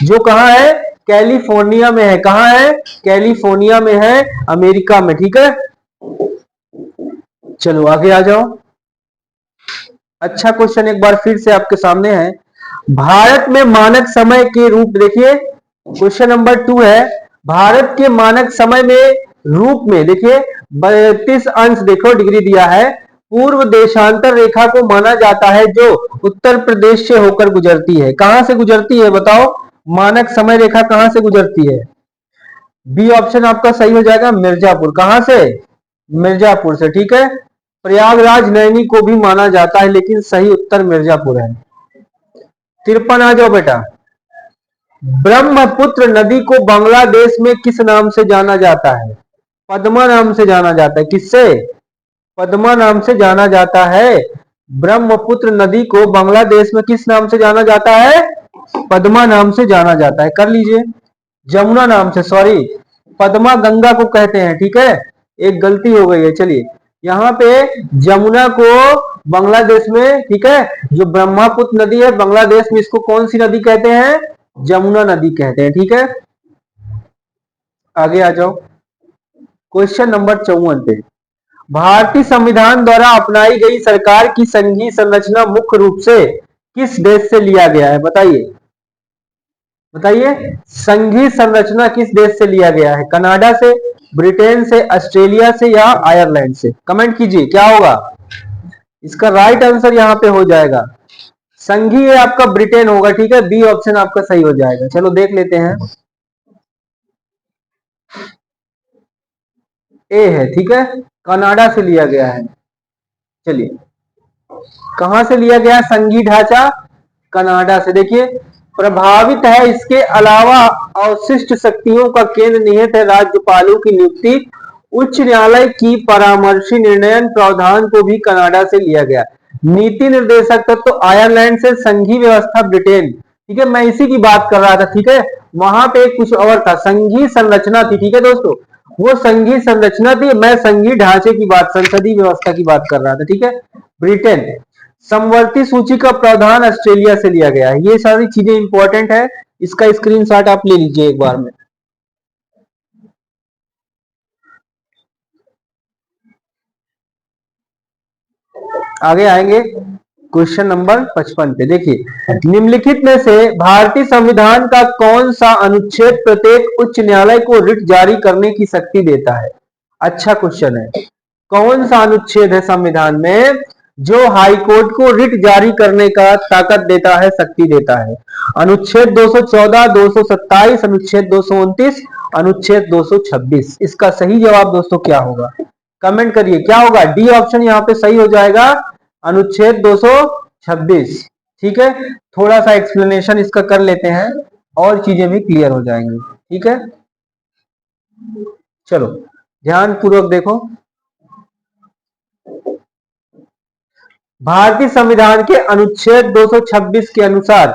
जो कहां है, कैलिफोर्निया में है। कहां है, कैलिफोर्निया में है, अमेरिका में, ठीक है। चलो आगे आ जाओ। अच्छा क्वेश्चन एक बार फिर से आपके सामने है। भारत में मानक समय के रूप, देखिए क्वेश्चन नंबर 2 है। भारत के मानक समय में रूप में देखिए 32 अंश देखो डिग्री दिया है। पूर्व देशांतर रेखा को माना जाता है जो उत्तर प्रदेश से होकर गुजरती है। कहां से गुजरती है बताओ, मानक समय रेखा कहां से गुजरती है। बी ऑप्शन आपका सही हो जाएगा, मिर्जापुर। कहां से, मिर्जापुर से, ठीक है। प्रयागराज नैनी को भी माना जाता है, लेकिन सही उत्तर मिर्जापुर है। 53 आ जाओ बेटा। ब्रह्मपुत्र नदी को बांग्लादेश में किस नाम से जाना जाता है, पद्मा नाम से जाना जाता है। किससे, पद्मा नाम से जाना जाता है। ब्रह्मपुत्र नदी को बांग्लादेश में किस नाम से जाना जाता है, पद्मा नाम से जाना जाता है। कर लीजिए, जमुना नाम से, सॉरी, पद्मा गंगा को कहते हैं, ठीक है, एक गलती हो गई है। चलिए यहाँ पे जमुना को बांग्लादेश में, ठीक है, जो ब्रह्मपुत्र नदी है बांग्लादेश में, इसको कौन सी नदी कहते हैं, जमुना नदी कहते हैं, ठीक है। आगे आ जाओ क्वेश्चन नंबर 54 पे। भारतीय संविधान द्वारा अपनाई गई सरकार की संघीय संरचना मुख्य रूप से किस देश से लिया गया है, बताइए। बताइए संघीय संरचना किस देश से लिया गया है, कनाडा से, ब्रिटेन से, ऑस्ट्रेलिया से या आयरलैंड से। कमेंट कीजिए क्या होगा इसका राइट आंसर, यहां पे हो जाएगा संघीय आपका ब्रिटेन होगा, ठीक है। बी ऑप्शन आपका सही हो जाएगा। चलो देख लेते हैं, ए है, ठीक है, कनाडा से लिया गया है। चलिए कहां से लिया गया संघीय ढांचा, कनाडा से। देखिए प्रभावित है, इसके अलावा अवशिष्ट शक्तियों का केंद्र निहित है राज्यपालों की नियुक्ति। उच्च न्यायालय की परामर्शी निर्णयन प्रावधान को भी कनाडा से लिया गया। नीति निर्देशक तत्व तो आयरलैंड से, संघीय व्यवस्था ब्रिटेन, ठीक है, मैं इसी की बात कर रहा था, ठीक है। वहां पे कुछ और था, संघीय संरचना थी, ठीक है दोस्तों, वो संघीय संरचना थी, मैं संघीय ढांचे की बात, संसदीय व्यवस्था की बात कर रहा था, ठीक है। ब्रिटेन, समवर्ती सूची का प्रावधान ऑस्ट्रेलिया से लिया गया है। ये सारी चीजें इंपॉर्टेंट है, इसका स्क्रीनशॉट आप ले लीजिए एक बार में। आगे आएंगे क्वेश्चन नंबर 55 पे। देखिए निम्नलिखित में से भारतीय संविधान का कौन सा अनुच्छेद प्रत्येक उच्च न्यायालय को रिट जारी करने की शक्ति देता है। अच्छा क्वेश्चन है, कौन सा अनुच्छेद है संविधान में जो हाई कोर्ट को रिट जारी करने का ताकत देता है, शक्ति देता है। अनुच्छेद 214, 227, अनुच्छेद 229, अनुच्छेद 226। इसका सही जवाब दोस्तों क्या होगा, कमेंट करिए क्या होगा। डी ऑप्शन यहाँ पे सही हो जाएगा, अनुच्छेद 226, ठीक है। थोड़ा सा एक्सप्लेनेशन इसका कर लेते हैं और चीजें भी क्लियर हो जाएंगी, ठीक है। चलो ध्यान पूर्वक देखो, भारतीय संविधान के अनुच्छेद 226 के अनुसार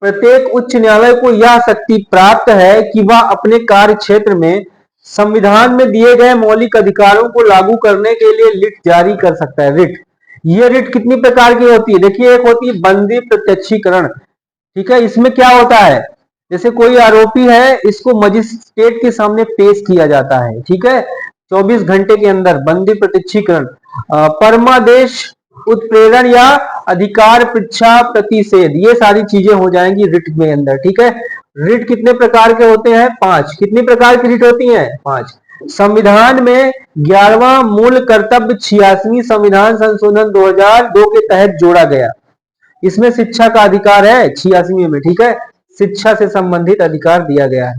प्रत्येक उच्च न्यायालय को यह शक्ति प्राप्त है कि वह अपने कार्य क्षेत्र में संविधान में दिए गए मौलिक अधिकारों को लागू करने के लिए रिट जारी कर सकता है। रिट, ये रिट कितनी प्रकार की होती है, देखिए एक होती है बंदी प्रत्यक्षीकरण, ठीक है। इसमें क्या होता है, जैसे कोई आरोपी है, इसको मजिस्ट्रेट के सामने पेश किया जाता है, ठीक है, 24 घंटे के अंदर बंदी प्रत्यक्षीकरण, परमादेश, उत्प्रेरण या अधिकार पृच्छा प्रतिषेध, ये सारी चीजें हो जाएंगी रिट में अंदर, ठीक है। रिट कितने प्रकार के होते हैं? 5। कितनी प्रकार की रिट होती हैं? 5। संविधान में 11वां मूल कर्तव्य 86वीं संविधान संशोधन 2002 के तहत जोड़ा गया। इसमें शिक्षा का अधिकार है 86वीं में, ठीक है, शिक्षा से संबंधित अधिकार दिया गया है।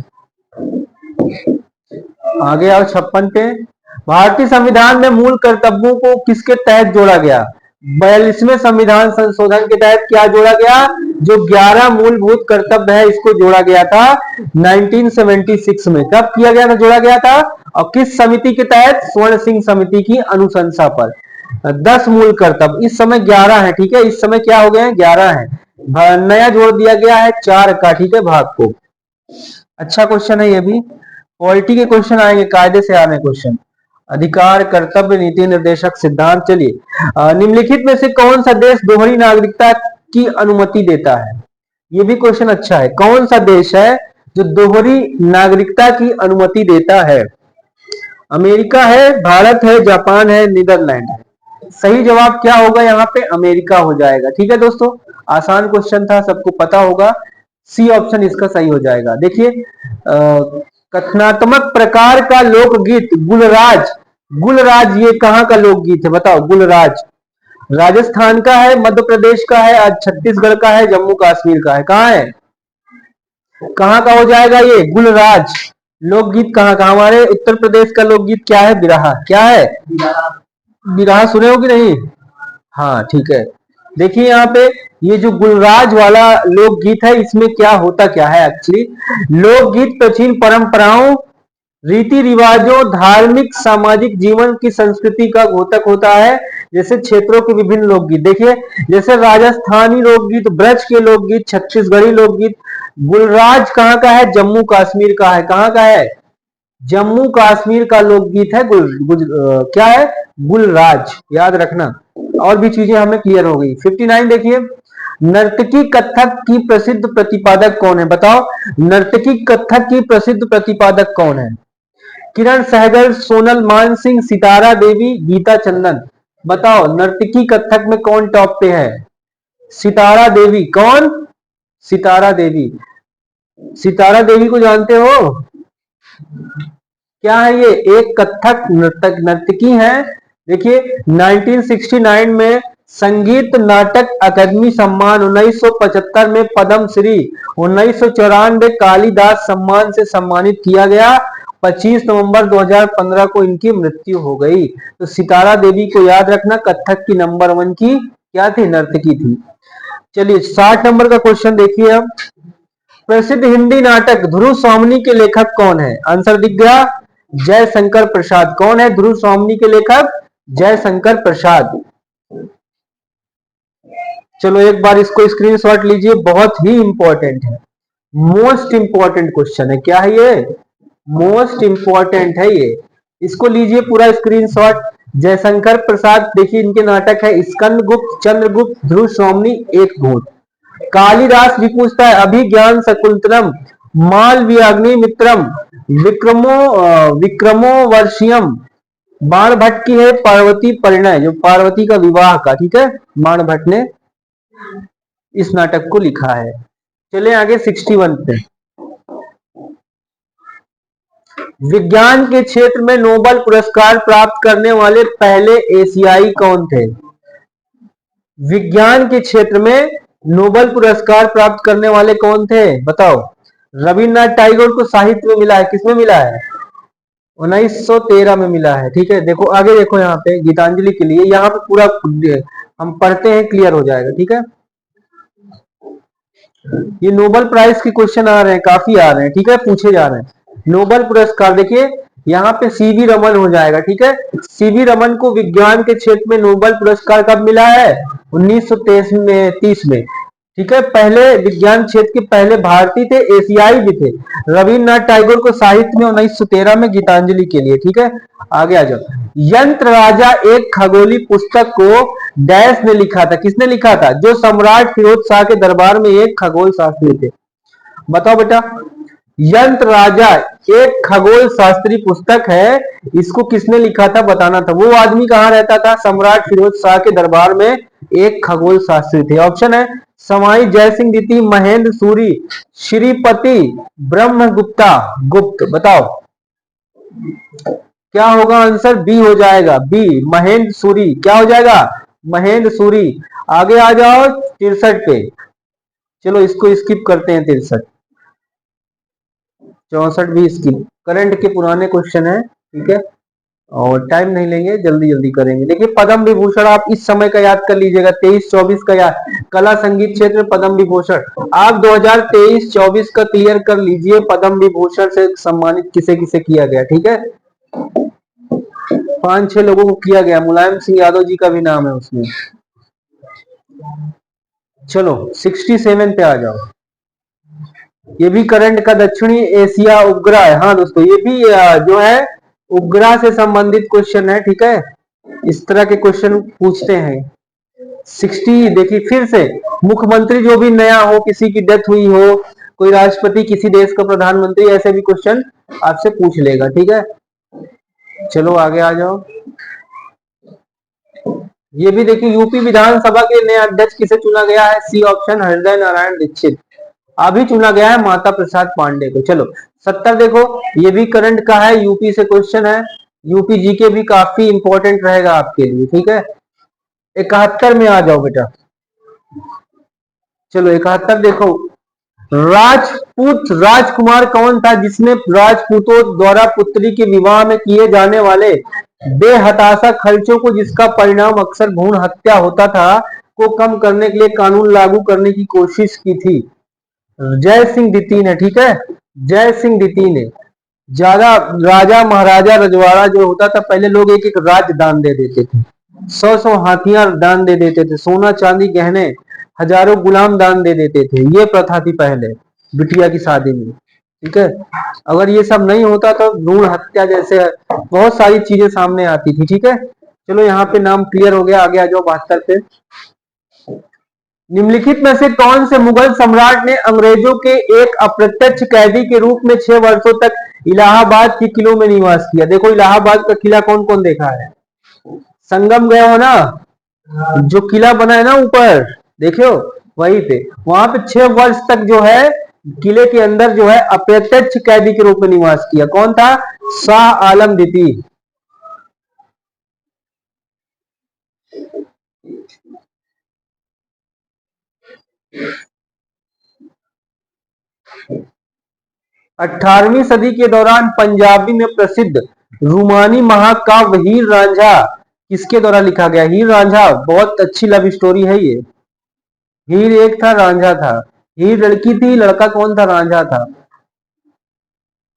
आगे आओ 56 पे। भारतीय संविधान में मूल कर्तव्यों को किसके तहत जोड़ा गया? 42वें संविधान संशोधन के तहत क्या जोड़ा गया? जो 11 मूलभूत कर्तव्य है, इसको जोड़ा गया था 1976 में। कब किया गया था? जोड़ा गया था। और किस समिति के तहत? स्वर्ण सिंह समिति की अनुशंसा पर। 10 मूल कर्तव्य, इस समय 11 है, ठीक है, इस समय क्या हो गए हैं? 11 है। नया जोड़ दिया गया है 4 का, ठीक है, भाग को। अच्छा क्वेश्चन है ये भी। पॉलिटी के क्वेश्चन आएंगे, कायदे से आने क्वेश्चन। अधिकार, कर्तव्य, नीति निर्देशक सिद्धांत। चलिए, निम्नलिखित में से कौन सा देश दोहरी नागरिकता की अनुमति देता है? ये भी क्वेश्चन अच्छा है। कौन सा देश है जो दोहरी नागरिकता की अनुमति देता है? अमेरिका है, भारत है, जापान है, नीदरलैंड है। सही जवाब क्या होगा यहाँ पे? अमेरिका हो जाएगा, ठीक है दोस्तों। आसान क्वेश्चन था, सबको पता होगा। सी ऑप्शन इसका सही हो जाएगा। देखिए, कथनात्मक प्रकार का लोकगीत गुलराज। गुलराज ये कहाँ का लोकगीत है? बताओ। गुलराज राजस्थान का है, मध्य प्रदेश का है, आज छत्तीसगढ़ का है, जम्मू कश्मीर का है? कहाँ है? कहाँ का हो जाएगा ये? गुलराज लोकगीत कहाँ का? हमारे उत्तर प्रदेश का लोकगीत क्या है? बिरहा। क्या है? बिरहा सुने हो कि नहीं? हाँ, ठीक है। देखिए यहाँ पे ये जो गुलराज वाला लोकगीत है, इसमें क्या होता क्या है एक्चुअली? लोकगीत प्राचीन परंपराओं, रीति रिवाजों, धार्मिक सामाजिक जीवन की संस्कृति का घोतक होता है। जैसे क्षेत्रों के विभिन्न लोकगीत, देखिए जैसे राजस्थानी लोकगीत, ब्रज के लोकगीत, छत्तीसगढ़ी लोकगीत। गुलराज कहाँ का है? जम्मू कश्मीर का है। कहाँ का है? जम्मू कश्मीर का लोकगीत है क्या है? गुलराज, याद रखना। और भी चीजें हमें क्लियर हो गई। 59 देखिए, नर्तकी कथक की प्रसिद्ध प्रतिपादक कौन है? बताओ, नर्तकी कथक की प्रसिद्ध प्रतिपादक कौन है? किरण सहगल, सोनल मानसिंह, सितारा देवी, गीता चंदन। बताओ, नर्तकी कथक में कौन टॉप पे है? सितारा देवी। कौन? सितारा देवी। सितारा देवी को जानते हो? क्या है ये? एक कथक नर्तकी है। देखिए 1969 में संगीत नाटक अकादमी सम्मान, 1975 में पद्म श्री, 1994 कालिदास सम्मान से सम्मानित किया गया। 25 नवंबर 2015 को इनकी मृत्यु हो गई। तो सितारा देवी को याद रखना, कथक की नंबर 1 की क्या थी? नर्तकी थी। चलिए 60 नंबर का क्वेश्चन देखिए अब। प्रसिद्ध हिंदी नाटक ध्रुव स्वामिनी के लेखक कौन है? आंसर दिख गया, जयशंकर प्रसाद। कौन है ध्रुव स्वामिनी के लेखक? जयशंकर प्रसाद। चलो एक बार इसको स्क्रीनशॉट लीजिए, बहुत ही इंपॉर्टेंट है, मोस्ट इंपॉर्टेंट क्वेश्चन है। क्या है ये? मोस्ट इंपॉर्टेंट है ये, इसको लीजिए पूरा स्क्रीनशॉट। जयशंकर प्रसाद, देखिए इनके नाटक है स्कंदगुप्त, चंद्रगुप्त, ध्रुव स्वामिनी, एक भूत। कालिदास भी पूछता है अभिज्ञान शकुंतलम, मालवियाग्निमित्रम, विक्रमो वर्षियम। बाण भट्ट की है पार्वती परिणय, जो पार्वती का विवाह का, ठीक है, बाण भट्ट ने इस नाटक को लिखा है। चले आगे 61 पे। विज्ञान के क्षेत्र में नोबेल पुरस्कार प्राप्त करने वाले पहले एशियाई कौन थे? विज्ञान के क्षेत्र में नोबेल पुरस्कार प्राप्त करने वाले कौन थे? बताओ। रविन्द्रनाथ टैगोर को साहित्य में मिला है, किसमें मिला है? 1913 में मिला है, ठीक है। देखो आगे देखो, यहाँ पे गीतांजलि के लिए, यहाँ पे पूरा हम पढ़ते हैं, क्लियर हो जाएगा, ठीक है। ये नोबेल प्राइज के क्वेश्चन आ रहे हैं, काफी आ रहे हैं, ठीक है, पूछे जा रहे हैं। नोबेल पुरस्कार देखिए यहाँ पे सीवी रमन हो जाएगा, ठीक है। सीवी रमन को विज्ञान के क्षेत्र में नोबेल पुरस्कार कब मिला है? 1930 में, ठीक है। पहले विज्ञान क्षेत्र के पहले भारतीय थे, एशियाई भी थे। रविन्द्रनाथ टैगोर को साहित्य में 1913 में गीतांजलि के लिए, ठीक है। आगे आ जाओ। यंत्र राजा एक खगोली पुस्तक को डैश ने लिखा था, किसने लिखा था? जो सम्राट फिरोज शाह के दरबार में एक खगोल शास्त्री थे। बताओ बेटा। यंत्र राजा एक खगोल शास्त्री पुस्तक है, इसको किसने लिखा था बताना था। वो आदमी कहाँ रहता था, सम्राट फिरोज शाह के दरबार में एक खगोल शास्त्री थे। ऑप्शन है समाई जय सिंह द्वितीय, महेंद्र सूरी, श्रीपति ब्रह्मगुप्ता गुप्त। बताओ क्या होगा आंसर, बी हो जाएगा, बी महेंद्र सूरी। क्या हो जाएगा, महेंद्र सूरी। आगे आ जाओ 63 पे। चलो इसको स्किप करते हैं, 63 64 भी स्किप। करंट के पुराने क्वेश्चन है, ठीक है, और टाइम नहीं लेंगे, जल्दी जल्दी करेंगे। देखिए पद्म विभूषण आप इस समय का याद कर लीजिएगा, 23-24 का याद, कला संगीत क्षेत्र पद्म विभूषण। आप 2023-24 का क्लियर कर लीजिए, पद्म विभूषण से सम्मानित किसे किसे किया गया, ठीक है। 5-6 लोगों को किया गया, मुलायम सिंह यादव जी का भी नाम है उसमें। चलो 67 पे आ जाओ। ये भी करंट का दक्षिणी एशिया उपग्रह है। हाँ दोस्तों, ये भी जो है उपग्रह से संबंधित क्वेश्चन है, ठीक है। इस तरह के क्वेश्चन पूछते हैं। 60 देखिए फिर से, मुख्यमंत्री जो भी नया हो, किसी की डेथ हुई हो, कोई राष्ट्रपति, किसी देश का प्रधानमंत्री, ऐसे भी क्वेश्चन आपसे पूछ लेगा, ठीक है। चलो आगे आ जाओ। ये भी देखिए, यूपी विधानसभा के नए अध्यक्ष किसे चुना गया है, सी ऑप्शन हृदय नारायण दीक्षित। अभी चुना गया है माता प्रसाद पांडे को। चलो 70 देखो, ये भी करंट का है, यूपी से क्वेश्चन है, यूपी जी के भी काफी इंपॉर्टेंट रहेगा आपके लिए, ठीक है। 71 में आ जाओ बेटा। चलो 71 देखो, राजपूत राजकुमार कौन था जिसने राजपूतों द्वारा पुत्री के विवाह में किए जाने वाले बेहताशा खर्चों को, जिसका परिणाम अक्सर भ्रूण हत्या होता था, को कम करने के लिए कानून लागू करने की कोशिश की थी। जय सिंह द्वितीय ने, ठीक है, जय सिंह द्वितीय ने। ज्यादा राजा महाराजा रजवाड़ा जो होता था, पहले लोग एक एक राज्य दान दे देते थे, 100-100 हाथियां दान दे देते थे, सोना चांदी गहने, हजारों गुलाम दान दे देते थे। ये प्रथा थी पहले बिटिया की शादी में, ठीक है। अगर ये सब नहीं होता तो भ्रूण हत्या जैसे बहुत सारी चीजें सामने आती थी, ठीक है। चलो यहाँ पे नाम क्लियर हो गया, आगे आ जाओ 72 पे। निम्नलिखित में से कौन से मुगल सम्राट ने अंग्रेजों के एक अप्रत्यक्ष कैदी के रूप में 6 वर्षों तक इलाहाबाद के किलों में निवास किया। देखो इलाहाबाद का किला कौन कौन देखा है, संगम गए हो ना, जो किला बना है ना ऊपर, देखो वहीं पे, वहां पे 6 वर्ष तक जो है किले के अंदर जो है अप्रत्यक्ष कैदी के रूप में निवास किया। कौन था, शाह आलम द्वितीय। अठारहवीं सदी के दौरान पंजाबी में प्रसिद्ध रूमानी महाकाव्य हीर रांझा किसके द्वारा लिखा गया। हीर रांझा बहुत अच्छी लव स्टोरी है ये। हीर एक था, रांझा था। हीर लड़की थी, लड़का कौन था, रांझा था।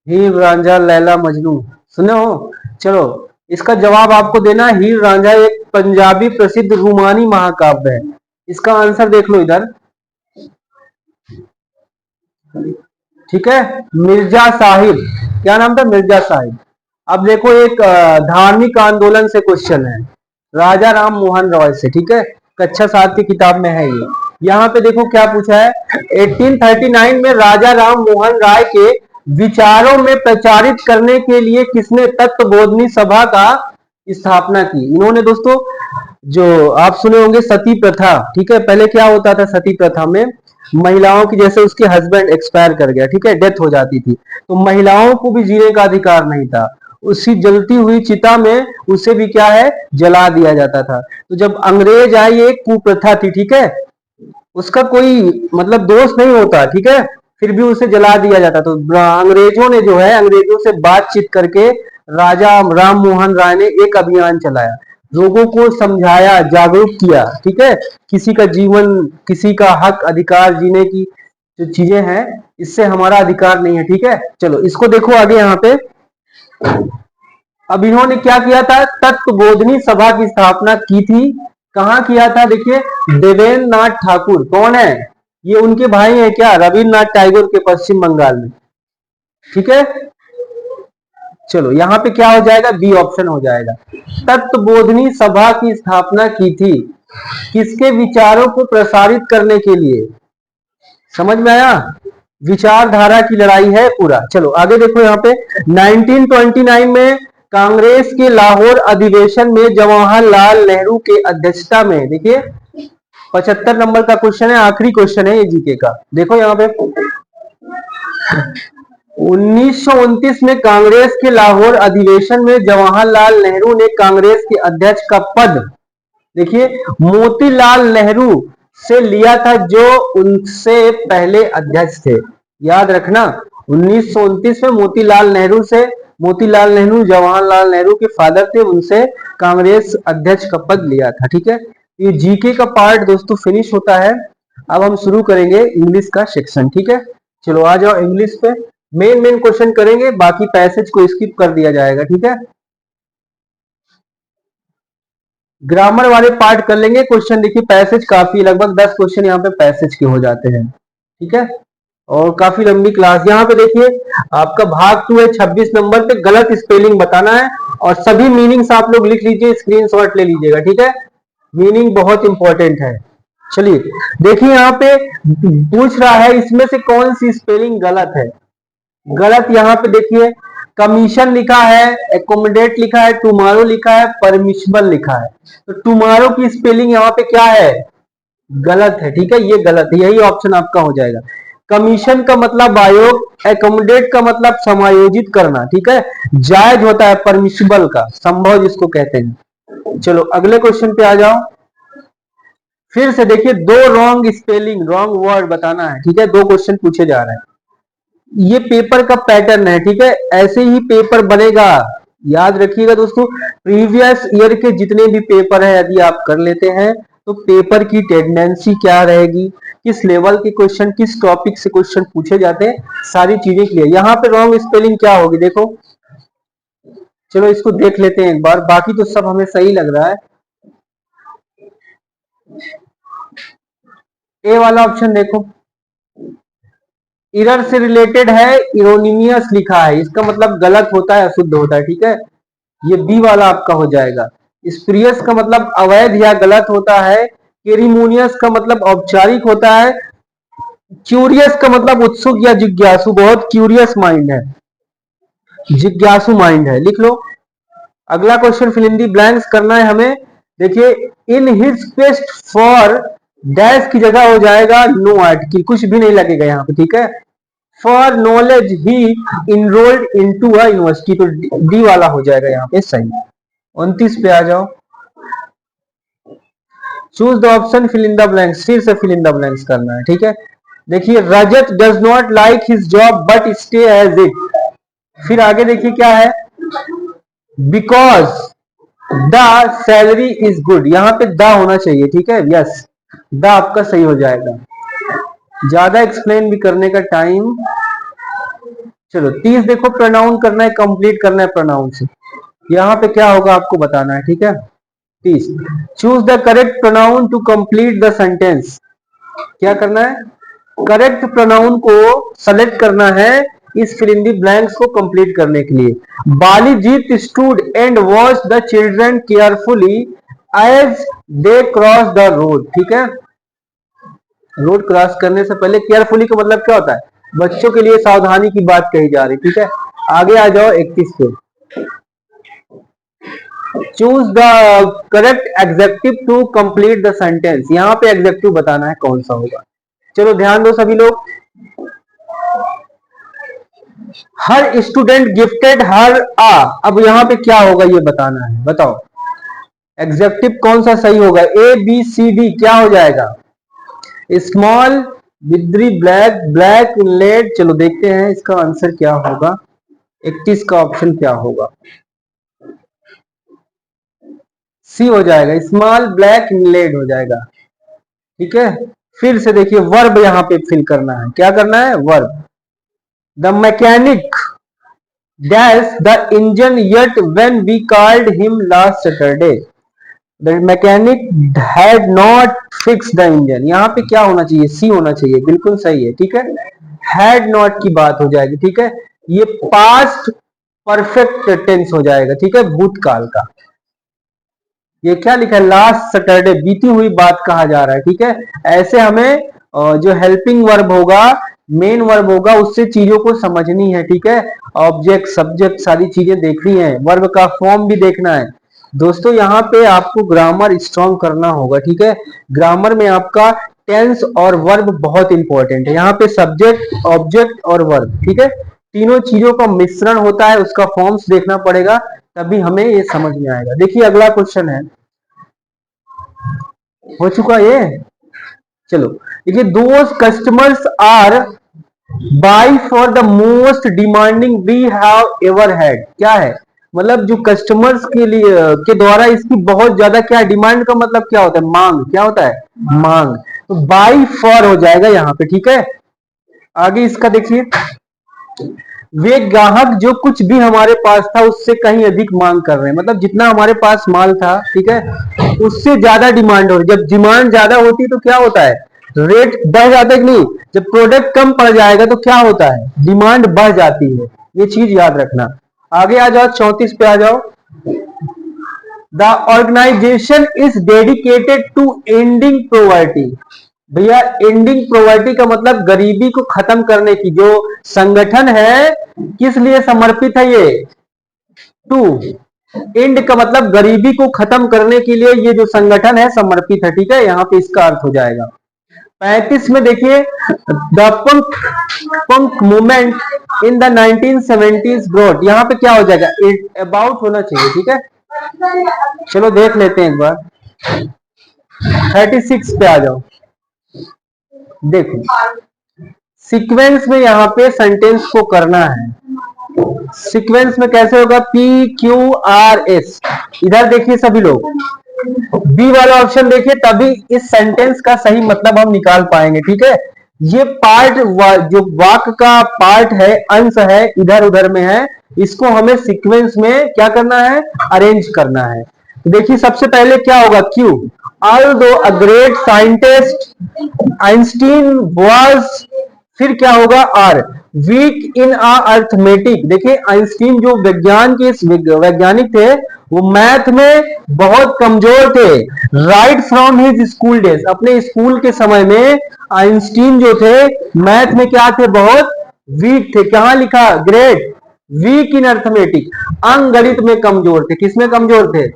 हीर रांझा लैला मजनू, सुने हो। चलो इसका जवाब आपको देना, हीर रांझा एक पंजाबी प्रसिद्ध रूमानी महाकाव्य है। इसका आंसर देख लो इधर, ठीक है, मिर्जा साहिब। क्या नाम था, मिर्जा साहिब। अब देखो एक धार्मिक आंदोलन से क्वेश्चन है, राजा राम मोहन रॉय से, ठीक है, कक्षा 7 की किताब में है ये। यहाँ पे देखो क्या पूछा है, 1839 में राजा राम मोहन राय के विचारों में प्रचारित करने के लिए किसने तत्वबोधिनी सभा का स्थापना की। इन्होंने दोस्तों, जो आप सुने होंगे सती प्रथा, ठीक है, पहले क्या होता था सती प्रथा में, महिलाओं की, जैसे उसके हस्बैंड एक्सपायर कर गया, ठीक है, डेथ हो जाती थी, तो महिलाओं को भी जीने का अधिकार नहीं था, उसी जलती हुई चिता में उसे भी क्या है, जला दिया जाता था। तो जब अंग्रेज आए, ये एक कुप्रथा थी, ठीक है, उसका कोई मतलब दोष नहीं होता, ठीक है, फिर भी उसे जला दिया जाता। तो अंग्रेजों ने जो है, अंग्रेजों से बातचीत करके राजा राम मोहन राय ने एक अभियान चलाया, लोगों को समझाया, जागरूक किया, ठीक है, किसी का जीवन, किसी का हक, अधिकार, जीने की जो चीजें हैं, इससे हमारा अधिकार नहीं है, ठीक है। चलो इसको देखो आगे यहाँ पे। अब इन्होंने क्या किया था, तत्वबोधिनी सभा की स्थापना की थी। कहाँ किया था, देखिए देवेंद्र नाथ ठाकुर, कौन है ये, उनके भाई है क्या, रविन्द्रनाथ टैगोर के, पश्चिम बंगाल में, ठीक है। चलो यहाँ पे क्या हो जाएगा, बी ऑप्शन हो जाएगा। तत्वबोधिनी सभा की स्थापना की थी, किसके विचारों को प्रसारित करने के लिए, समझ में आया। विचारधारा की लड़ाई है पूरा। चलो आगे देखो यहाँ पे 1929 में कांग्रेस के लाहौर अधिवेशन में जवाहरलाल नेहरू के अध्यक्षता में, देखिए 75 नंबर का क्वेश्चन है, आखिरी क्वेश्चन है ये जीके का। देखो यहाँ पे 1929 में कांग्रेस के लाहौर अधिवेशन में जवाहरलाल नेहरू ने कांग्रेस के अध्यक्ष का पद, देखिए मोतीलाल नेहरू से लिया था जो उनसे पहले अध्यक्ष थे। याद रखना 1929 में मोतीलाल नेहरू जवाहरलाल नेहरू के फादर थे, उनसे कांग्रेस अध्यक्ष का पद लिया था। ठीक है, ये जीके का पार्ट दोस्तों फिनिश होता है। अब हम शुरू करेंगे इंग्लिश का सेक्शन। ठीक है, चलो आ जाओ इंग्लिश पे। मेन क्वेश्चन करेंगे, बाकी पैसेज को स्किप कर दिया जाएगा। ठीक है, ग्रामर वाले पार्ट कर लेंगे। क्वेश्चन देखिए पैसेज काफी, लगभग 10 क्वेश्चन यहाँ पे पैसेज के हो जाते हैं। ठीक है, और काफी लंबी क्लास। यहाँ पे देखिए आपका भाग 2 है, 26 नंबर पे गलत स्पेलिंग बताना है और सभी मीनिंग्स आप लोग लिख लीजिए, स्क्रीनशॉट ले लीजिएगा। ठीक है, मीनिंग बहुत इंपॉर्टेंट है। चलिए देखिए यहाँ पे पूछ रहा है इसमें से कौन सी स्पेलिंग गलत है। गलत यहाँ पे देखिए कमीशन लिखा है, एकोमोडेट लिखा है, टुमारो लिखा है, परमिशबल लिखा है। तो टुमारो की स्पेलिंग यहाँ पे क्या है, गलत है। ठीक है, ये गलत है, यही ऑप्शन आपका हो जाएगा। कमीशन का मतलब आयोग, एकोमोडेट का मतलब समायोजित करना। ठीक है, जायज होता है परमिशबल का, संभव जिसको कहते हैं। चलो अगले क्वेश्चन पे आ जाओ। फिर से देखिए दो रॉन्ग स्पेलिंग, रॉन्ग वर्ड बताना है। ठीक है, दो क्वेश्चन पूछे जा रहे हैं। ये पेपर का पैटर्न है। ठीक है, ऐसे ही पेपर बनेगा, याद रखिएगा दोस्तों। प्रीवियस ईयर के जितने भी पेपर है यदि आप कर लेते हैं तो पेपर की टेंडेंसी क्या रहेगी, किस लेवल के क्वेश्चन, किस टॉपिक से क्वेश्चन पूछे जाते हैं, सारी चीजें क्लियर। यहाँ पे रॉन्ग स्पेलिंग क्या होगी देखो, चलो इसको देख लेते हैं एक बार, बाकी तो सब हमें सही लग रहा है। ए वाला ऑप्शन देखो, इरर से रिलेटेड है, इरोनिमियस लिखा है, इसका मतलब गलत होता है, अशुद्ध होता है। ठीक है, ये बी वाला आपका हो जाएगा। स्प्रियस का मतलब अवैध या गलत होता है, केरिमोनियस का मतलब औपचारिक होता है, क्यूरियस का मतलब उत्सुक या जिज्ञासु, बहुत क्यूरियस माइंड है, जिज्ञासु माइंड है, लिख लो। अगला question fill in the blanks करना है हमें। देखिए in his quest for dash की जगह हो जाएगा नो एट की, कुछ भी नहीं लगेगा यहाँ पे। ठीक है, for knowledge he enrolled into a university, तो डी वाला हो जाएगा यहाँ पे सही। 29 पे आ जाओ। Choose the option fill in the blanks, फिर से फिल इन द ब्लैंक्स करना है। ठीक है, देखिए Rajat does not like his job but stay as it. फिर आगे देखिए क्या है, because the salary is good, यहाँ पे द होना चाहिए। ठीक है, यस द आपका सही हो जाएगा, ज्यादा एक्सप्लेन भी करने का टाइम। चलो 30 देखो, प्रोनाउन करना है, कंप्लीट करना है प्रोनाउन से। यहाँ पे क्या होगा आपको बताना है। ठीक है, 30 choose the correct pronoun to complete the sentence. क्या करना है, करेक्ट प्रोनाउन को सेलेक्ट करना है इस फिल इन द ब्लैंक्स को कंप्लीट करने के लिए। Baljeet stood and watch the children carefully as they cross the road. ठीक है, रोड क्रॉस करने से पहले केयरफुली का मतलब क्या होता है, बच्चों के लिए सावधानी की बात कही जा रही। ठीक है, आगे आ जाओ 31 पे। Choose the correct adjective to complete the sentence, यहाँ पे एडजेक्टिव बताना है कौन सा होगा। चलो ध्यान दो सभी लोग। हर स्टूडेंट गिफ्टेड हर आ, अब यहाँ पे क्या होगा ये बताना है, बताओ एडजेक्टिव कौन सा सही होगा, ए बी सी डी क्या हो जाएगा। स्मॉल विद्री ब्लैक, ब्लैक इनलेट, चलो देखते हैं इसका आंसर क्या होगा, 31 का ऑप्शन क्या होगा, सी हो जाएगा, स्मॉल ब्लैक इनलेट हो जाएगा। ठीक है, फिर से देखिए वर्ब यहाँ पे फिल करना है, क्या करना है verb. The mechanic dash the engine yet when we called him last Saturday, the mechanic had not fix the engine, यहाँ पे क्या होना चाहिए, सी होना चाहिए, बिल्कुल सही है। ठीक है, हैड नॉट की बात हो जाएगी। ठीक है, ये पास्ट परफेक्ट टेंस हो जाएगा। ठीक है, भूतकाल का। ये क्या लिखा है, लास्ट सैटरडे, बीती हुई बात कहा जा रहा है। ठीक है, ऐसे हमें जो हेल्पिंग वर्ब होगा मेन वर्ब होगा, उससे चीजों को समझनी है, ठीक है। ऑब्जेक्ट सब्जेक्ट सारी चीजें देखनी है, वर्ब का फॉर्म भी देखना है। दोस्तों यहाँ पे आपको ग्रामर स्ट्रॉन्ग करना होगा, ठीक है। ग्रामर में आपका टेंस और वर्ब बहुत इंपॉर्टेंट है। यहाँ पे सब्जेक्ट ऑब्जेक्ट और वर्ब, ठीक है, तीनों चीजों का मिश्रण होता है, उसका फॉर्म्स देखना पड़ेगा, तभी हमें ये समझ में आएगा। देखिए अगला क्वेश्चन है, हो चुका ये, चलो देखिए, those customers are by far the most demanding we have ever had. क्या है, मतलब जो कस्टमर्स के लिए के द्वारा इसकी बहुत ज्यादा क्या, डिमांड का मतलब क्या होता है, मांग, क्या होता है, मांग। तो बाई फॉर हो जाएगा यहाँ पे, ठीक है। आगे इसका देखिए, वे ग्राहक जो कुछ भी हमारे पास था उससे कहीं अधिक मांग कर रहे हैं, मतलब जितना हमारे पास माल था, ठीक है, उससे ज्यादा डिमांड हो रही। जब डिमांड ज्यादा होती है तो क्या होता है, रेट बढ़ जाता है कि नहीं। जब प्रोडक्ट कम पड़ जाएगा तो क्या होता है, डिमांड बढ़ जाती है, ये चीज याद रखना। आगे आ जाओ, 34 पे आ जाओ। The organization is dedicated to ending poverty. भैया एंडिंग पॉवर्टी का मतलब गरीबी को खत्म करने की, जो संगठन है किस लिए समर्पित है ये, टू एंड का मतलब गरीबी को खत्म करने के लिए ये जो संगठन है समर्पित है, ठीक है, यहाँ पे इसका अर्थ हो जाएगा। 35 में देखिए, the punk movement in the 1970s broad, यहाँ पे क्या हो जाएगा, अबाउट होना चाहिए, ठीक है। चलो देख लेते हैं एक बार, 36 पे आ जाओ। देखो सीक्वेंस में यहाँ पे सेंटेंस को करना है, सीक्वेंस में कैसे होगा, PQRS। इधर देखिए सभी लोग, बी वाला ऑप्शन देखिए, तभी इस सेंटेंस का सही मतलब हम निकाल पाएंगे, ठीक है। ये पार्ट जो वाक्य का पार्ट है, अंश है, इधर उधर में है, इसको हमें सीक्वेंस में क्या करना है, अरेंज करना है। तो देखिए सबसे पहले क्या होगा, Q, although a great scientist Einstein was, फिर क्या होगा, आर, वीक इन अर्थमेटिक। देखिए आइंस्टीन जो विज्ञान के वैज्ञानिक थे, वो मैथ में बहुत कमजोर थे। Right from his school days, अपने स्कूल के समय में आइंस्टीन जो थे मैथ में क्या थे, बहुत वीक थे। कहां लिखा, ग्रेट, वीक इन अर्थमेटिक, अंकगणित में कमजोर थे। किसमें कमजोर थे,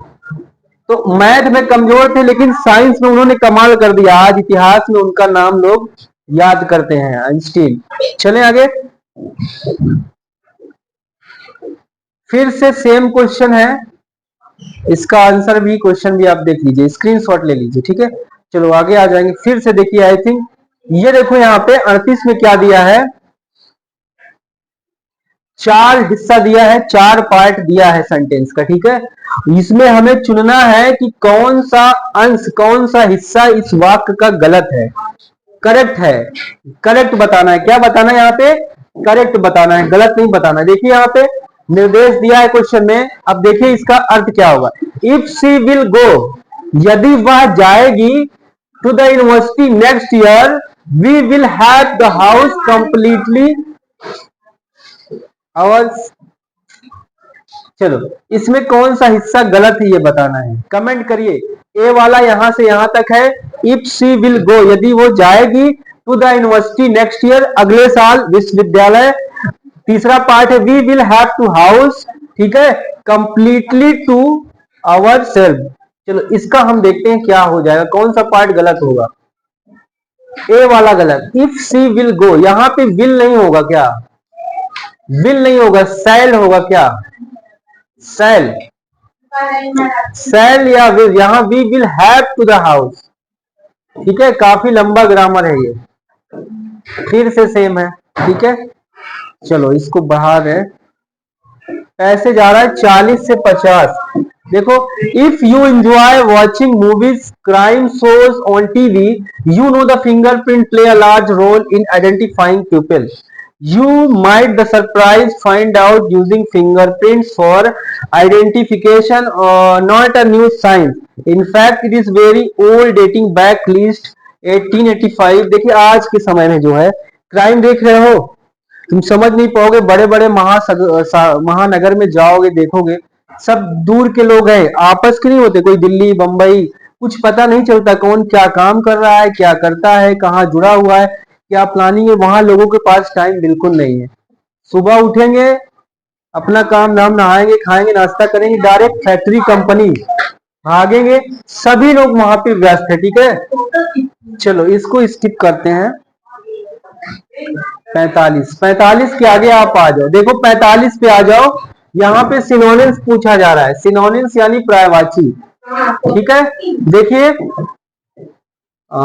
तो मैथ में कमजोर थे, लेकिन साइंस में उन्होंने कमाल कर दिया। आज इतिहास में उनका नाम लोग याद करते हैं, आइंस्टीन। चले आगे, फिर से सेम क्वेश्चन है, इसका आंसर भी, क्वेश्चन भी आप देख लीजिए, स्क्रीनशॉट ले लीजिए, ठीक है। चलो आगे आ जाएंगे, फिर से देखिए, आई थिंक ये देखो यहाँ पे 38 में क्या दिया है, चार हिस्सा दिया है, चार पार्ट दिया है सेंटेंस का, ठीक है। इसमें हमें चुनना है कि कौन सा अंश, कौन सा हिस्सा इस वाक्य का गलत है, करेक्ट है। करेक्ट बताना है, क्या बताना है यहाँ पे, करेक्ट बताना है, गलत नहीं बताना है। देखिए यहाँ पे निर्देश दिया है क्वेश्चन में, अब देखिए इसका अर्थ क्या होगा, इफ सी विल गो, यदि वह जाएगी, to the university next year, we will have the house completely ours. चलो इसमें कौन सा हिस्सा गलत है ये बताना है, कमेंट करिए। ए वाला यहां से यहां तक है, इफ सी विल गो, यदि वो जाएगी, to the university next year, अगले साल विश्वविद्यालय। तीसरा पार्ट है, we will have to house, ठीक है, कंप्लीटली टू आवर सेल्फ। चलो इसका हम देखते हैं क्या हो जाएगा, कौन सा पार्ट गलत होगा, ए वाला गलत। इफ सी विल गो, यहां पे विल नहीं होगा, क्या विल नहीं होगा, सैल होगा, क्या सैल, सैल या विल, यहां we will have to the house, ठीक है। काफी लंबा ग्रामर है ये, फिर से सेम है, ठीक है। चलो इसको बढ़ा दें, ऐसे जा रहा है 40 से 50। देखो, if you enjoy watching movies, crime shows on TV, you know the fingerprint play a large role in identifying people. You might the surprise find out using fingerprints for identification, not a new science. In fact, it is very old, dating back at least 1885। देखिए आज के समय में जो है क्राइम देख रहे हो, तुम समझ नहीं पाओगे, बड़े बड़े महानगर में जाओगे, देखोगे सब दूर के लोग हैं, आपस के नहीं होते, कोई दिल्ली बंबई, कुछ पता नहीं चलता कौन क्या काम कर रहा है, क्या करता है, कहाँ जुड़ा हुआ है। क्या प्लानिंग है, वहां लोगों के पास टाइम बिल्कुल नहीं है। सुबह उठेंगे, अपना काम धाम, नहाएंगे, खाएंगे, नाश्ता करेंगे, डायरेक्ट फैक्ट्री, कंपनी भागेंगे। सभी लोग वहां पे व्यस्त है, ठीक है। चलो इसको स्किप करते हैं। 45 के आगे आप आ जाओ, देखो 45 पे आ जाओ। यहाँ पे सिनोनिम्स पूछा जा रहा है, सिनोनिम्स यानी पर्यायवाची, ठीक है। देखिए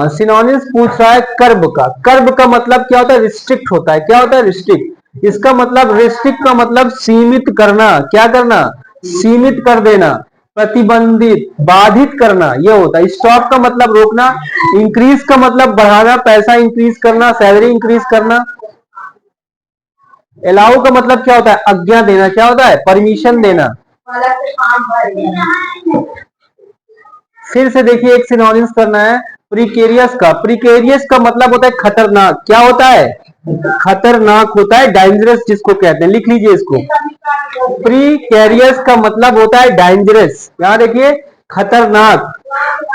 सिनोनिम्स पूछ रहा है कर्ब का। कर्ब का मतलब क्या होता है, रिस्ट्रिक्ट होता है। क्या होता है, रिस्ट्रिक्ट। इसका मतलब रिस्ट्रिक्ट का मतलब सीमित करना, क्या करना, सीमित कर देना, प्रतिबंधित, बाधित करना, ये होता है। स्टॉप का मतलब रोकना, इंक्रीज का मतलब बढ़ाना, पैसा इंक्रीज करना, सैलरी इंक्रीज करना। अलाउ का मतलब क्या होता है, आज्ञा देना, क्या होता है, परमिशन देना। फिर से देखिए एक सिनोनिम्स करना है प्रिकेरियस का। प्रिकेरियस का मतलब होता है खतरनाक। क्या होता है, खतरनाक होता है, डेंजरस जिसको कहते हैं। लिख लीजिए इसको, प्रिकेरियस का मतलब होता है डेंजरस। यहां देखिए खतरनाक।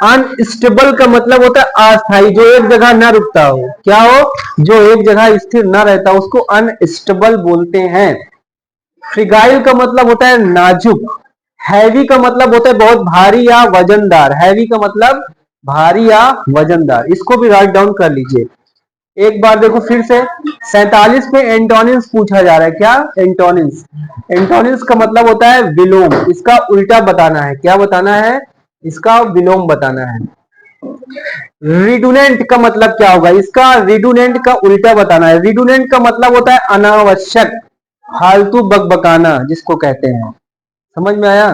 अनस्टेबल का मतलब होता है अस्थायी, जो एक जगह ना रुकता हो। क्या हो, जो एक जगह स्थिर ना रहता, उसको अनस्टेबल बोलते हैं। फ्रिगाइल का मतलब होता है नाजुक। हैवी का मतलब होता है बहुत भारी या वजनदार। हैवी का मतलब भारी या वजनदार। इसको भी राइट डाउन कर लीजिए। एक बार देखो फिर से 47 पे एंटोनिम्स पूछा जा रहा है। क्या, एंटोनिम्स। एंटोनिम्स का मतलब होता है विलोम। इसका उल्टा बताना है। क्या बताना है, इसका विलोम बताना है। रिडुनेंट का मतलब क्या होगा, इसका रिडुनेंट का उल्टा बताना है। रिडुनेंट का मतलब होता है अनावश्यक, फालतू बकबकाना जिसको कहते हैं। समझ में आया।